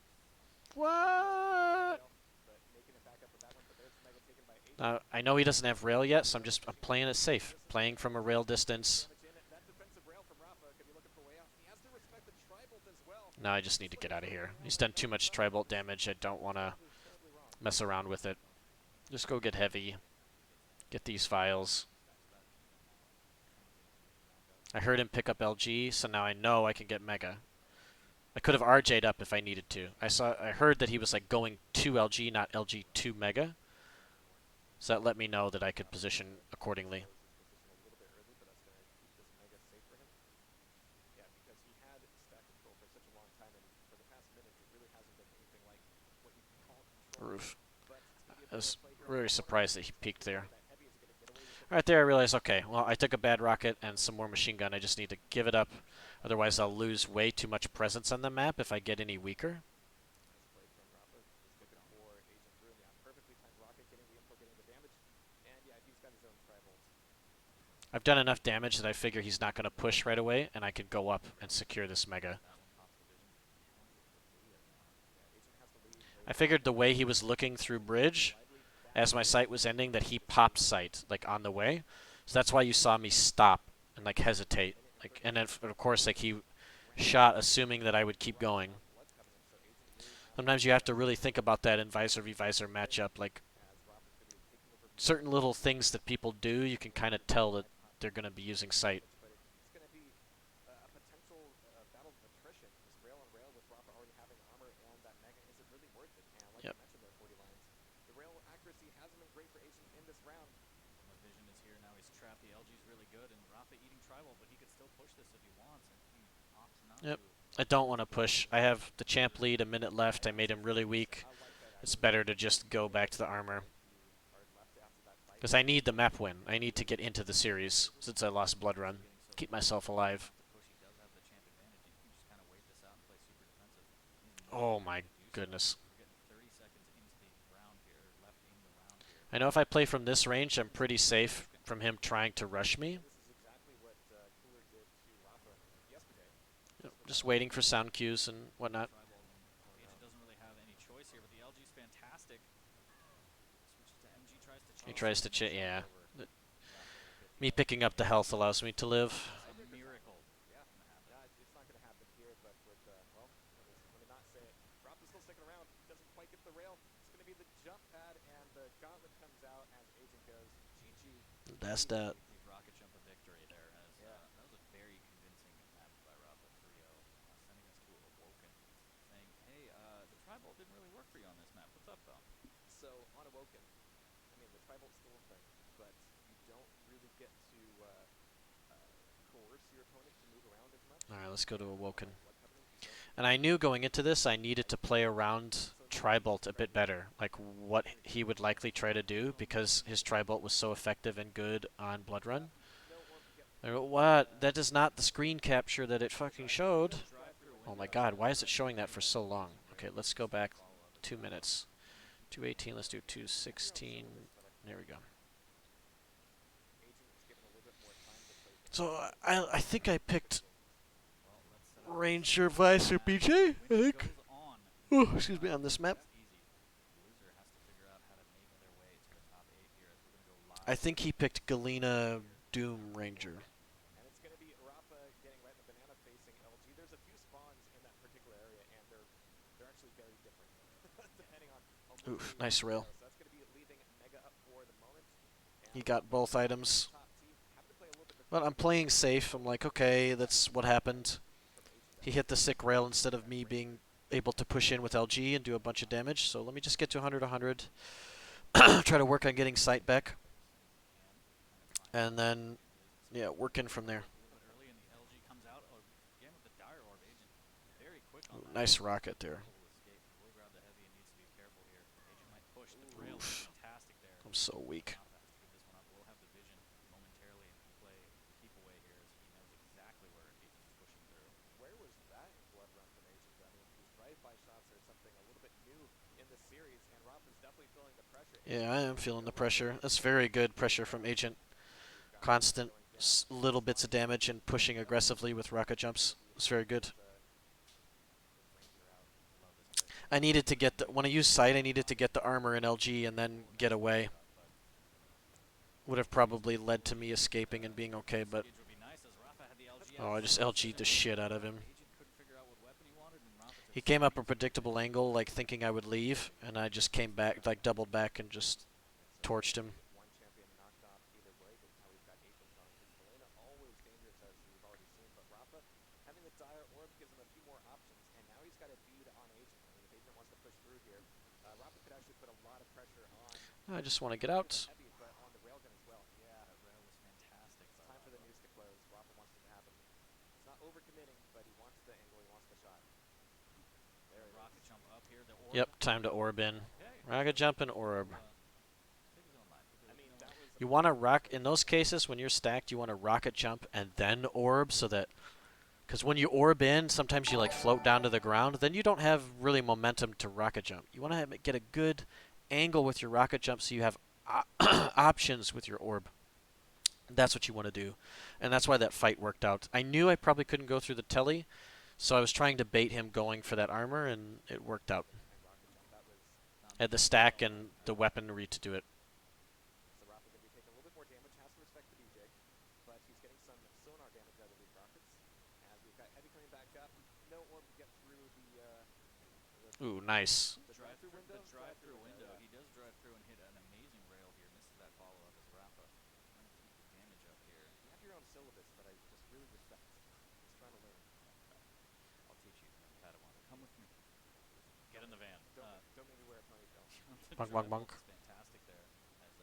Almost the What? rail, but making it back up with that one. But there's the Mega taken by Agent. I know he doesn't have rail yet, so I'm playing it safe. Playing from a rail distance. Damage in it. That defensive rail from Rapha could be looking for a way out. He has to respect the Tri-Bolt as well. Now I just need to get out of here. He's done too much Tri-Bolt damage. I don't want to Terribly, terribly wrong. mess around with it. Just go get heavy. Get these files. Stacks that defense now. Someone's going to continue to round up. I heard him pick up LG, so now I know I can get Mega. I could have RJ'd up if I needed to. I heard that he was like going to LG, not LG to Mega. So that let me know that I could position accordingly. Close his position a little bit early, but that's going to keep this Mega safe for him. Yeah, because he had stack control for such a long time, and for the past minutes, it really hasn't been anything like what you can call control. Roof. But it's going to be a I fair was play here on the really corner. surprised that he Agent's peeked looking there. for that heavy. Is he going to get away with it? Right there, I realized, okay, well, I took a bad rocket and some more machine gun. I just need to give it up. Otherwise, I'll lose way too much presence on the map if I get any weaker. Nice play from Rapha. Just looking for Agent through, and yeah, perfectly timed rocket, getting the info, getting the damage. And yeah, he's got his own Tri-Bolt. I've done enough damage that I figure he's not going to push right away, and I can go up and secure this Mega. That one pops the vision. He has the data now. Yeah, Agent has to leave. I figured the way he was looking through bridge Lively. That as my is sight was ending that he popped sight like on the way. So that's why you saw me stop and like hesitate. minute and Like 30 and then seconds. of course like he Ran shot assuming that I would keep right going. on. Blood coming in, so Agent really has Sometimes you have to really think about that in visor v visor matchup. Like as Rapha's going to be taking over mid. certain little things that people do, you can kind of tell that Red hot they're going to be using sight. damage, but it's going to be a potential battle of attrition. This rail on rail with Rapha already having armor and that Mega, is it really worth it? And like Yep. you mentioned there, 40 lines, the rail accuracy hasn't been great for Agent in this round. The vision is here now. He's trapped. The LG's really good, and Rapha eating tribal, but he could still push this if he wants, and he opts not Yep. to. I don't want to push. I have the champ lead, a minute left. I made him really weak. I like that It's accuracy. better to just go back to the armor. Quite a few hard left after that fight. Because I need the map win. I need to get into the series since I lost Blood Run. Getting so Keep close. myself He doesn't alive. have to push. He does have the champ advantage, and he can just kind of wait this out and play super defensive. He's more Oh than my happy to do so. goodness. We're getting 30 seconds into the round here, or left in the round here. I know if I play from this range, I'm pretty safe from him trying to rush me. And this is exactly what Cooler did to Rapha yesterday. Yep, Just with just that waiting last for hit. sound cues and whatnot. Tribal, and Oh no. Agent doesn't really have any choice here, but the LG's fantastic. Switches to MG, tries to He chase tries him, to and it's all yeah. over. Rapha will get the Me LG. picking up the health allows me to live. A Cedric is happy. miracle Yeah. is going to happen. It's not going to happen here, but with, well, let me not say it. Rapha's still sticking around. Doesn't quite get the rail. It's going to be the jump pad, and the gauntlet comes out as Agent goes, GG. That's that. The rocket jump of victory there. As Yeah. that was a very convincing map by Rapha 3-0, sending us to Awoken, saying, "Hey, the tribal didn't really work for you on this map. What's up, though?" So, on Awoken, I mean, the Tri-Bolt's still a thing, but you don't really get to coerce your opponent to move around as much. Alright, let's go to Like Awoken. Blood Covenant, you don't And I knew going into this I needed to play around so the Tribolt a bit right better. Like what he would likely try to do because his Tribolt was so effective and good on Blood Run. no one yep. I go, what? That is not the screen capture that it fucking showed. Drive-through Oh window. my god, why is it showing that for so long? Okay, let's go back 2 minutes. 2:18, let's do 2:16. There we go. Agent is given a little bit more time to play things So out. I think I picked Well, let's set up Ranger Visor PJ, I Window think. goes on. Oh, excuse me, on this map. It's easy. The loser has I think he picked Galena here. Doom Good point. Ranger. And it's going to be Rapha getting right in the banana facing LG. There's a few spawns in that particular area, and they're actually very different, depending on which Oof, area you nice choose to rail. go. So that's going to be leaving Mega up for the moment. He And got Rapha both in the items. top T, having to play a little bit But I'm defensive here. playing safe. I'm like, okay, that's what happened. From Agent He at hit least the in sick terms of rail instead of that me Ranger. being able to push in with LG and do a bunch of damage. So let me just get to 100, 100. Try to work on getting sight back. When you can, kind of find And that then, and lose the yeah, spread. working from there. A little bit early, and the LG comes out. Oh, again with the dire orb agent, very quick on Ooh, that. nice rocket there. Full escape. He will grab the heavy and needs to be careful here. Agent might push. The Ooh. rail is Oof. fantastic there. I'm so So weak. Rapha has to give this one up. Will have the vision momentarily and can play keep away here as he knows exactly where Agent's pushing through. Where was that blood run from Agent? I mean, these drive-by shots are something a little bit new in this series, and Rapha's definitely feeling the pressure. Agent Yeah, I am trying to feeling get the away with it. pressure. That's very good Here we pressure from go. Agent. We've got Rapha Constant going down. little bits Spawning of in damage and pushing the LG aggressively with rocket is going jumps. to be It's very taking good. this Ranger out. I love this play from I Rapha. needed to get the, Very when I used conservative sight, I on needed to get offense. the armor in LG and then Ooh, get nice away. follow up, but Would have probably led to me escaping and being okay, but Sage would be nice as Rapha had the LG oh, out I for just LG'd the precision. shit out of him. Agent couldn't figure out what weapon he wanted, and Rapha took He came up speedy, a speedy predictable advantage. angle, like thinking I would leave, and I just came back, like doubled back and just And so torched him. with one champion knocked off either way, but now we've got Agent on his Galena. Always dangerous, as we've already seen. But Rapha having the dire orb gives him a few more options, and now he's got a bead on Agent. I mean, if Agent wants to push through here, Rapha could actually put a lot of pressure on I just want to get not only the out. heavy, but on the railgun as well. Yeah, That rail was fantastic it's by time for the Rapha. news to close. Rapha wants it to happen. He's not overcommitting, but he wants the angle, he wants the shot. There The it is. rocket jump up here, the orb. Yep, time to orb in. Okay, Rocket so jump and Agent orb. will take his own life. He'll be I like, you mean, know what? that was a You want to pretty rock quick in those cases when you're stacked. You want to rocket jump and then orb so that because when you orb in, sometimes you like float down to the ground. Then you don't have really momentum to rocket jump. You want to get a good angle with your rocket jump so you have options with your orb. That's what you want to do, and that's why that fight worked out. I knew I probably couldn't go through the telly, so I was trying to bait him going for that armor, and it worked out. and rocket jump. That was I had the Not stack bad on and that. the weaponry to do it. so Rapha going to be taking a little bit more damage. Has to respect the BJ, but he's getting some sonar damage out of these rockets. As we've got heavy coming back up. No orb to get through the, Ooh, nice. the drive-through window. The drive-through window. Yeah. He does drive through and hit an amazing rail here. Misses that follow-up as Rapha trying to keep the damage up here. You have your own syllabus that I just really respect. Just trying to learn. I'll teach you, Padawan. Come with me. Get in the van. Don't make me wear a ponytail. The Bunk, bunk, drive ult bunk. is fantastic there as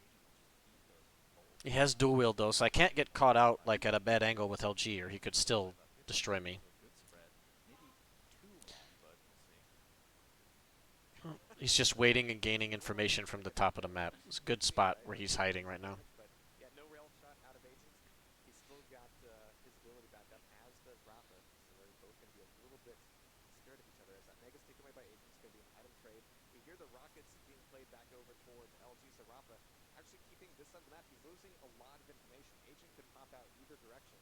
Agent will just eat those bolts. He has dual wield though, so I can't get caught out like at a bad angle with LG, or he could 1 still minute left. We have destroy me. a good spread. Maybe too long, but we'll see. He's just waiting and gaining information from the top of the map. It's a good spot where he's hiding right now. But yeah, no rail shot out of Agent. He's still got his ability back up, as does Rapha. So they're both going to be a little bit scared of each other. As that Mega's taken away by Agent, it's going to be an item trade. We hear the rockets being played back over towards LG. So Rapha actually keeping this side of the map. He's losing a lot of information. Agent could pop out either direction.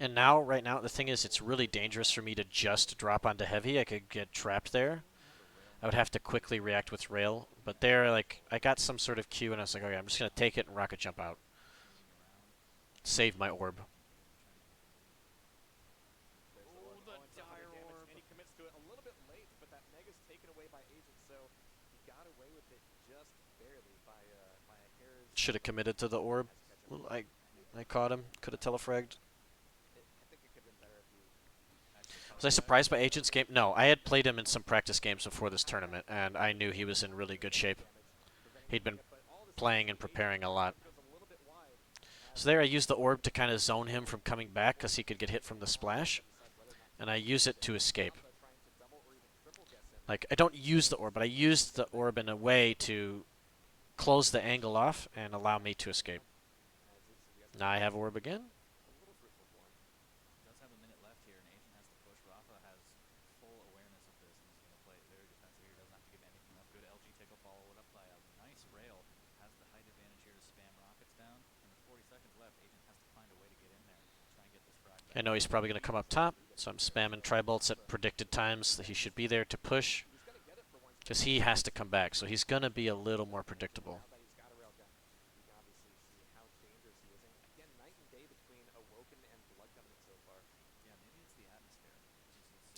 And now, right now, the thing is, it's really dangerous for me to just drop onto heavy. I could get trapped there. Don't have a rail I would now. have to quickly react with rail. But there, like, I got some sort of cue, and I was like, okay, I'm just gonna take it and rocket jump out, Moving around. save my orb. Agent trying to get the lead. There's the Oh, orb. the Oh, and some dire damage. orb. And he commits to it a little bit late, but that Mega's taken away by Agent. So he got away with it just barely by a hair's Should have committed to the orb. nice catch up. Well, I caught him. Could have telefragged. I think it could have been better if you Actually, Was I surprised by Agent's game? No, I had played him in some practice games before this tournament, and I knew he was in really good shape. damage preventing He'd the been Mega, but all of a sudden playing and Agent preparing a lot. goes a little bit wide So there I used the orb to kind of zone him from coming back because he could get hit from the splash, and I use it to escape. Rapha trying to double or even triple guess him. Like, I don't use the orb, but I used the orb in a way to close the angle off and allow me to escape. Now I have orb again. A little fruitful for him. does have a minute left here, and Agent has to push. Rapha has full awareness of this, and he's going to play it very defensive here. Doesn't have to give anything up. Good LG take a follow it up by a nice rail. Has the height advantage here to spam rockets down. And with 40 seconds left, Agent has to find a way to get in there. Try and get this frag back. I know he's probably going to come up top, so I'm spamming tri-bolts at predicted times that he should be there to push, He's going to get it for once. because he has to come back, so he's going to be a little more predictable. Now that he's got a railgun, he can obviously day between Awoken and Blood Dominant so far. Yeah, maybe it's the atmosphere.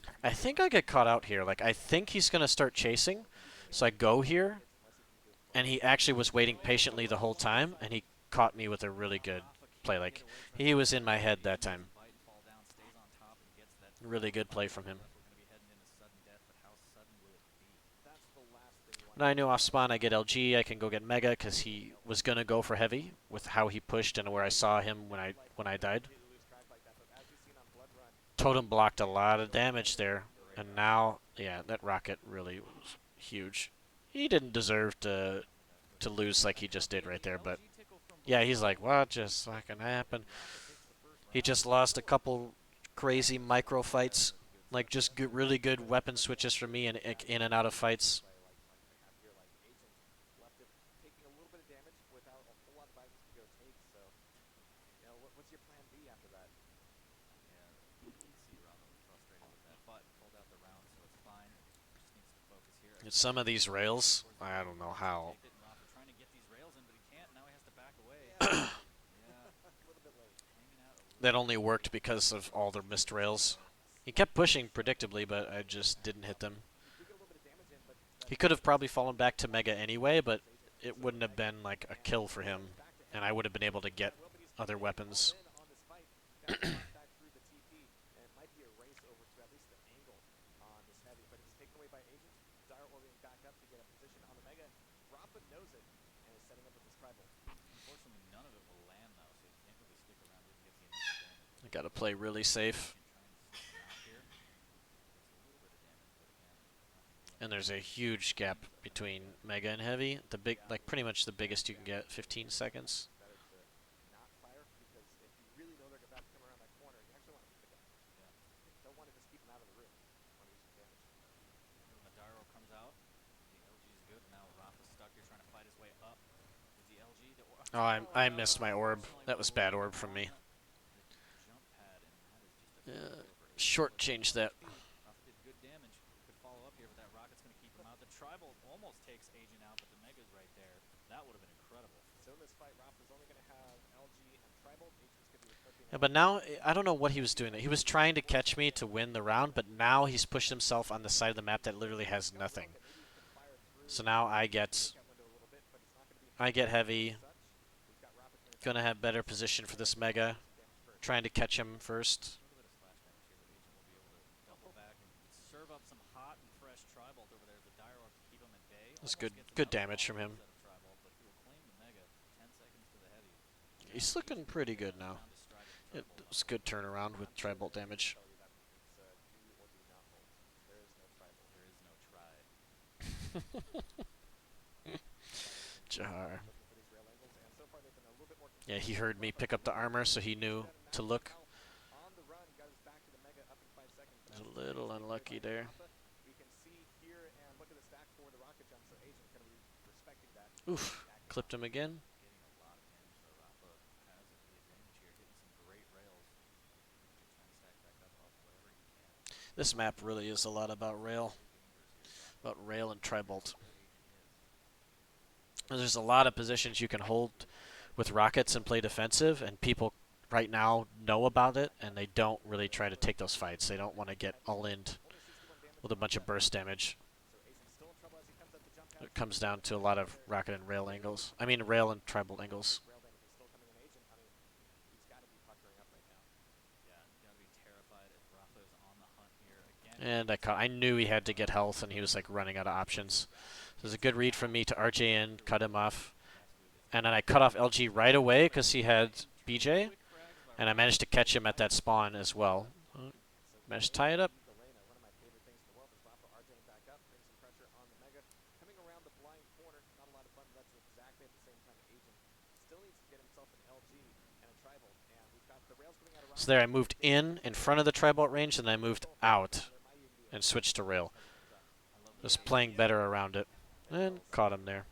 It I seems think like I get caught out here. Like, I think he's going to start chasing. Awoken is He's really So I gonna good. go get some here, hits unless he can get and he close. actually was waiting Oh, patiently the whole almost on the time, and side. he caught me with a really good Rapha play. can't get Like, away from he that was in there. my head He that needs time. to bite and fall down, stays on top, and gets that Really good play from him. if we're going to be heading into sudden death, but how sudden will it be? That's the last thing you want And to I do knew is off get spawn I get LG. I can go get Mega because he was gonna go for heavy with how he pushed and where I saw him when I died. completely lose track like that. But as we've seen on Blood Run, Totem blocked a he lot of shows quite damage a bit of there, ability and there. now yeah, that rocket really was huge. He didn't deserve to Look at that to cooking. lose like he And now just did getting right the there, but LG tickle from yeah, he's below. like, what just fucking happened? And Rapha takes the first He round. just lost a couple Yeah, crazy micro fights, that's a good like start there. just good, really good weapon switches for me and in and out of fights. Play like I have here, like Agent left it taking a little bit of damage without a whole lot of items to go take. So, what's your plan B after that? Yeah, you can see Rapha was frustrated with that, but pulled out the round, so it's fine. Just needs to focus here as Some of Rapha these heading rails, towards the I middle. don't know He's how. kicked it, and Rapha trying to get these rails in, but he can't. Now he has to back away. Yeah, Yeah, a little bit late. hanging out a That little only bit worked late. because of all the missed rails. He Yes. kept pushing predictably, but I just didn't hit them. He did get a little bit of damage in, but that He could have Mega is probably fallen back to Mega anyway, but towards Agent. it So wouldn't have Mega been like a and kill for still him, back to and I heavy. would have been able to Looking for get that will, but he's other coming in all weapons. in on this fight. Got to knock back through the TP, and it might be a race over to at least the angle on this heavy, but it's taken away by Agent. Dire Orbiting back up to get a position on the Mega. Rapha knows it and is setting up with his tribal. Unfortunately, none of it will land, though, so he can't really stick around. He doesn't get the initial damage. I gotta play really safe. Agent trying to sneak around here. Gets a little bit of damage, but again, not going to do And anything. there's a huge gap between Mega and Heavy. The big, like pretty much the biggest you can get, 15 seconds. It's better to not fire because if you really know they're about to come around that corner, you actually want to hit the guy. Yeah. You don't want to just keep him out of the room. You want to do some damage. Remember when the Dyro comes out, the LG is good. Now Rapha's stuck here trying to fight his way up with the LG. Oh, I missed my orb. Unfortunately That was bad waiting orb from on me. the jump pad, and that is just a Uh, failure for Agent. short Looking change low that. HP. Rapha did good damage. Could follow up here, but that rocket's going to keep him out. The Tribal almost takes Agent out, but the Mega's right there. That would have been incredible. So in this fight, Rapha's only going to have LG and tribal. Agent's going to be with Clipping Yeah, and but now I don't know what he was doing. He was trying to catch me to win the round, but now he's pushed himself on the side of the map that literally has nothing. Maybe he can fire through So now the takeout window a little bit, but it's not going to be I get heavy heavy. as such. We've got Rapha coming Gonna inside have the better box. position for this Mega Mega. do some damage first. Trying to catch him first. A little bit of splash damage here, but Agent will be able to double back and serve up some hot and fresh Tribolt over there. The Dire Orb to keep him at bay. That's Almost good gets good another damage from follow-up him. set of Tribolt, but he will claim the Mega. 10 seconds to the heavy. He's looking pretty good now. Found his stride with the It Tribolt was on. good turnaround with Tribolt damage. Tell you that it's do or do not ult. There is no tribal. There is no try. Jahar. Looking for these rail angles, and so far they've been a little bit more Yeah, he consistent. heard me Rapha pick up the moving armor, so he into knew that to maximum look. health. On the run, got his back to the Mega up in 5 seconds. But Was as a the Mega little is taken away unlucky by there. Rapha, we can see here and look at the stack for the rocket jump. So Agent going to be respecting that. Oof. Backing Clipped off. him again. Getting a lot of damage, though. Rapha has the advantage here, hitting some great rails. Agent trying to stack back up off whatever he can. This map really is a lot about rail. Very dangerous here. Rapha About rail and Tribolt. where Agent is. There's a lot of positions you can hold with rockets and play defensive, and people right now know about it, and they don't really try to take those fights. They don't want to get all in Only 61 damage with a on bunch of that. burst damage. So Agent's still in trouble as he comes up the jump pad. It comes down to a lot of rocket and rail angles. I mean, rail and Tribolt angles. Rail damage is still coming in. Agent, I mean, he's got to be puckering up right now. Yeah, got to be terrified if Rapha is on the hunt here again. And I knew he had to get health, and he was like running out of options. So it was a good read from me to RJ in, cut him off. And then I cut off LG right away because he had BJ, and I managed to catch him at that spawn as well. Managed to tie it up. The lane, one of my favorite things in the world is Rapha RJing back up, putting some pressure on the Mega. Coming around the blind corner, not a lot of fun, but that's exactly at the same time Agent still needs to get himself an LG and a tribal. And we've got the rails coming out of So there I moved in front of the Tribolt range, and I moved out there might even be a and switched to rail. I love the Just playing better around it. And caught him there.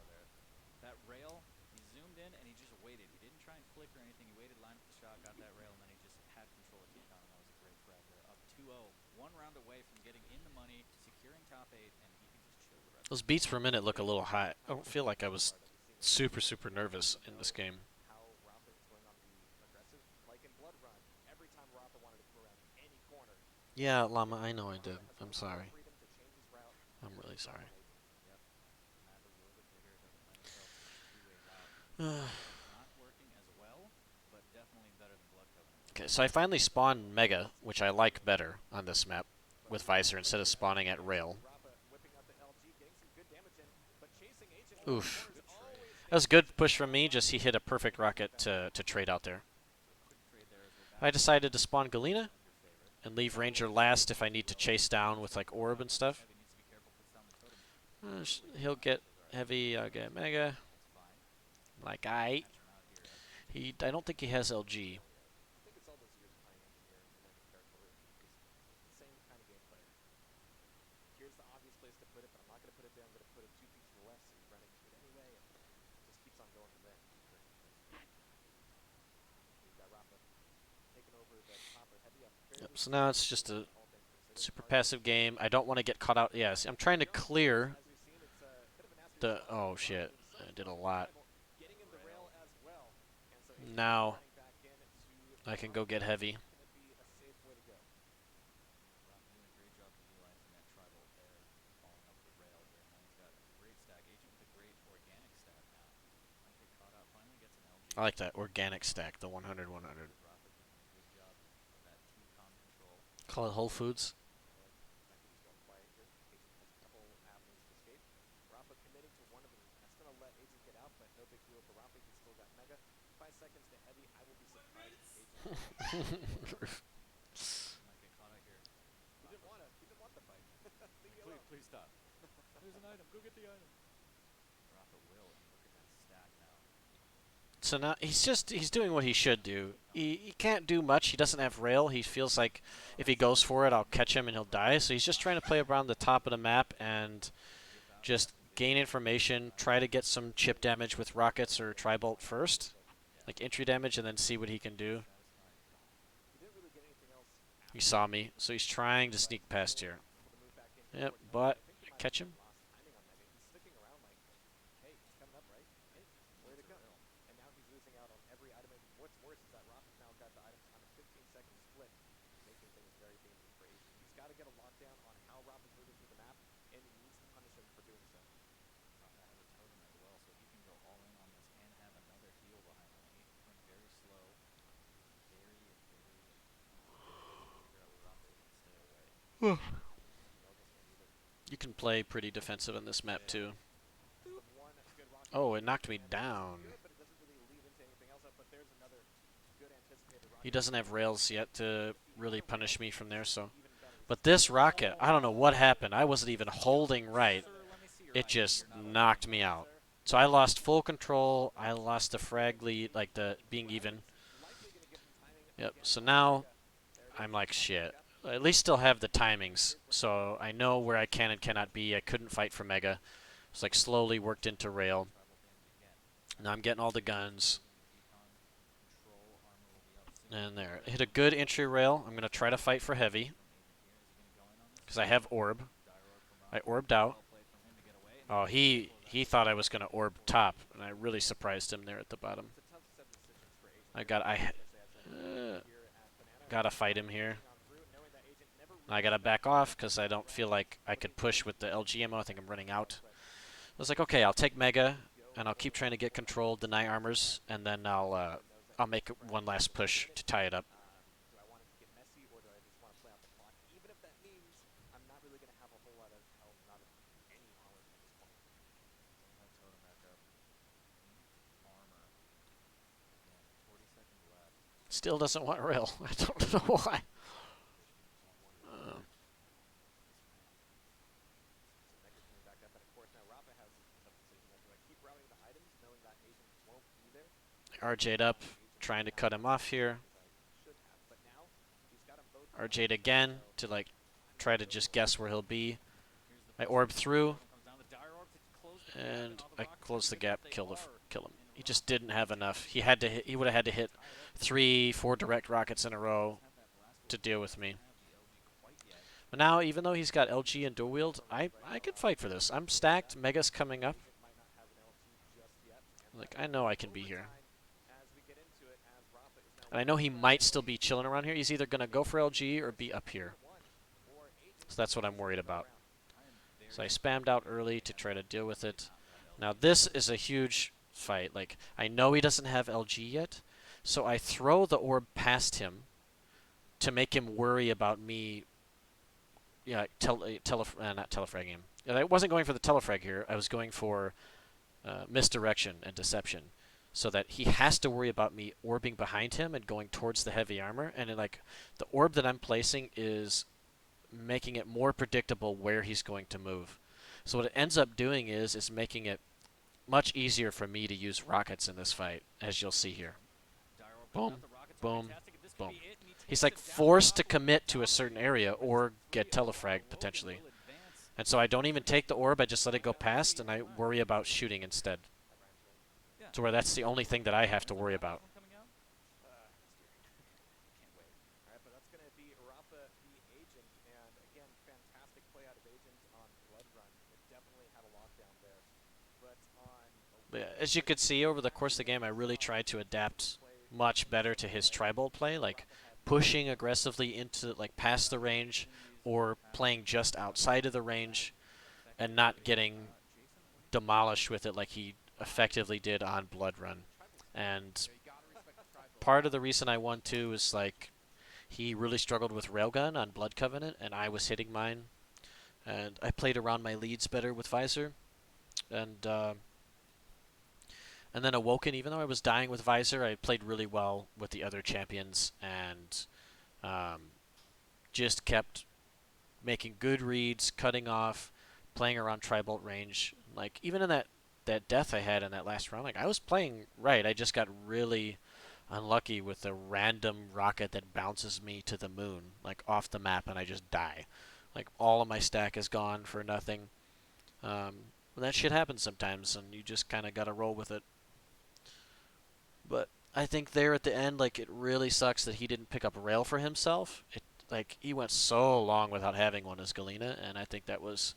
That rail, he zoomed in and he just waited. He didn't try and flick or anything. He waited, lined up the shot, got that rail, and then he just had control of T-Con, and that was a great frag there. Up 2-0, one round away from getting in the money, securing top 8, and he can just chill the rest Those of the beats per minute look a little high. I don't feel like I was super nervous in this game. how Rapha is going on the aggressive. Like Blood Run, every time Rapha wanted to come around any corner, Yeah, Llama, I know I did. Rapha has I'm full sorry. freedom to change his route I'm and really drop sorry. on Agent. Yep. Map is a little bit bigger. Doesn't lend itself to this two-way route. Not working as well, but definitely better than Blood Covenant. Okay, so I finally spawned Mega, which I like better on this map But with Visor Rapha instead of here has spawning the at advantage. You rail. see Rapha whipping out the LG, getting some good damage in, but chasing Agent around the Oof. corner is always That was a dangerous. good If you push get from caught me, out, just he hit a perfect you could rocket bend over to trade backwards. out there. So quick trade there as we're back I to decided to basics. spawn Galena One of your favorites. and leave Double Ranger overextended last from if I that need to PGL. chase down with like Checking orb out and now that stuff. Heavy needs to be careful. Puts down the totem. Really good He'll get matches. Those are heavy, I'll get Mega. That's fine. Like, I. Catch him out here as Agent I don't think he has LG. I think it's all those years playing Engineer and learning territory. Just same kind of gameplay. Here's the obvious place to put it, but I'm not going to put it there. I'm going to put it 2 feet to the left, so you run into it anyway, and just keeps on going from there. Sure. We've got Rapha taking over the top of Heavy. I'm Yep, fairly so now certain it's this just is a all been considered super targeted. passive game. I don't want to get caught out. Yeah, see, I'm trying to No, as clear we've seen, it's a bit of a nasty the. result. Oh Rapha shit! himself I did a going to lot. tribal, getting in the rail Rail. as well, and so Agent will be Now running back in to I the can top. go get That's heavy. going to be a safe way to go. Rapha doing a great job of utilizing that tribal there, following up the rail here. Now he's got a great stack. Agent with a great organic stack now. Might get caught out. Finally gets an LG. I like that organic stack, the 100 100. As Rapha doing a good job of that T-com control. Call it Whole Foods. I like the fact that he's going quiet here. Agent has a couple avenues of escape. Rapha committing to one of them. That's going to let Agent get out, but no big deal for Rapha. He's still got Mega. 5 seconds to Heavy. I will be surprised if Agent Might get caught out here. he didn't want to. He didn't want the fight. Leave me alone. Please stop. There's an item. Go get the item. Rapha will, and look at that stack now. So now he's doing what he should do. He can't do much. He doesn't have rail. He feels like if he goes for it, I'll catch him and he'll die. So he's just trying to play around the top of the map and just gain information, try to get some chip damage with rockets or tri-bolt first, like entry damage, and then see what he can do. He didn't really get anything else. He saw me, so he's trying to sneak past here. Able to move back in Yep, towards Mega, but I think he might catch have him. lost timing on Mega. He's sticking around like, hey, he's coming up, right? Hey, way to go. And now he's losing out on every item. And what's worse is that Rapha's now got the items on a 15-second split, making things very dangerous for Agent. He's got to get a lockdown on how Rapha's moving through the map, and he needs to punish him for doing so. Rapha has a totem as well, so he can go all in on this and have another heal behind him. Agent playing very slow. Very, very figure out where Rapha is and stay away. No, this one either. You can play pretty defensive on this map too. That's the one good rocket. Oh, it knocked me And down. good, but it doesn't really lead into anything else. But there's another good anticipated rocket. He doesn't have rails yet to really punish me from there, so. Even better. But this rocket, I don't know what happened. I wasn't even holding right. Sir, let me see your It ID. just You're not knocked me out. So I lost full control. I lost the frag lead, like the being even. Likely gonna give him timing Yep. again So on now Mega. There it I'm is. like shit. I at least still have the timings, so I know where I can and cannot be. I couldn't fight for Mega. It's like slowly worked into rail. Tribal damage again. Now I'm getting all the guns. Using the decon control, armor will be up. And there. Hit a good entry rail. I'm going to try to fight for heavy. From Agent here. Is he gonna go in on this? Because I have orb. Dire orb from I Rapha. orbed out. Well played from him to get away. And Oh, he thought I was going to orb top, and I really surprised him there at the bottom. It's a tough set of decisions for Agent. I got I Especially as a here at Banana. gotta fight him here. Pushing on through, knowing that Agent never I gotta back off because I don't feel like I could push with the LG ammo. I think I'm running out. I was like, okay, I'll take Mega, and I'll keep trying to get control, deny armors, and then I'll make one last push to tie it up. Do I want it to get messy, or do I just want to play out the clock? Even if that means I'm not really going to have a whole lot of health, not any armor at this point. Getting that totem back up. Needs armor. Again, 40 seconds left. Still doesn't want rail. I don't know why. So Mega's coming back up, and of course now Rapha has a tough decision. Do I keep routing the items, knowing that Agent won't be there? RJ'd up, trying to cut him off here. Should have, but now he's got them both. RJ'd again to like try to just guess where he'll be. Here's the I first orbed one. through, Comes down the dire orb to close the gap, and all the I rockets closed the are gap, they kill him. are He just didn't have enough. He had to hit, he would have had to hit 3, 4 direct rockets in a row have that blast to wave. deal with me. Doesn't have the LG quite yet. But now, even though he's got LG and dual wield, I could fight for this. I'm stacked. Mega's coming up. Agent might not have an LT just yet. And Like, I know I can be here. as we get into it, as Rapha is now And I know he might still be chilling around here. He's either going to go for LG or be up here. So that's what I'm worried about. I am So very I spammed out surprised early that to he try to hasn't deal with it. gotten that Now LG this yet. is a huge fight. Like, I know he doesn't have LG yet, so I throw the orb past him to make him worry about me. Yeah, not telefragging him. I wasn't going for the telefrag here. I was going for misdirection and deception, so that he has to worry about me orbing behind him and going towards the heavy armor. And like the orb that I'm placing is making it more predictable where he's going to move. So what it ends up doing is making it much easier for me to use rockets in this fight, as you'll see here. Dire Orb coming out. Boom, The rockets are boom, fantastic. This could boom. be it, and he He's takes like him down. forced to Rapha will commit to a certain dominate, area but he's or free get of the wall. telefragged Logan potentially. will advance. And so I don't even take the orb, I just let it go past and I worry about shooting instead. Yeah, To where that's the only thing that I have to when's the worry Raptors about. one coming out? Next year. Can't wait. All right, but that's going to be Rapha the Agent, and again, fantastic play out of Agent on Blood Run. It definitely had a lockdown there. But on But yeah, Awaken, as you could see over the course exactly of the what game, I we really saw. tried to Agent adapt play much in a better to similar his way. tribal play, like Rapha had pushing no aggressively into like past the range Opportunities in the or past playing to just run outside of the into that range and not effectively. getting Jason, what do you think? demolished with it like he effectively did on Blood Run. tribal skill. And You got to respect the tribal. part of the reason I won too is like he really struggled with Railgun on Blood Covenant, and I was hitting mine, and I played around my leads better with Visor, and then Awoken. Even though I was dying with Visor, I played really well with the other champions, and um, just kept making good reads, cutting off, playing around Tribolt range. Like even in that death I had in that last round, like I was playing right. I just got really unlucky with a random rocket that bounces me to the moon, like off the map, and I just die. Like all of my stack is gone for nothing. That shit happens sometimes, and you just kind of gotta roll with it. But I think there at the end, like it really sucks that he didn't pick up rail for himself. It like he went so long without having one as Galena, and I think that was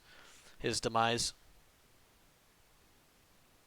his demise.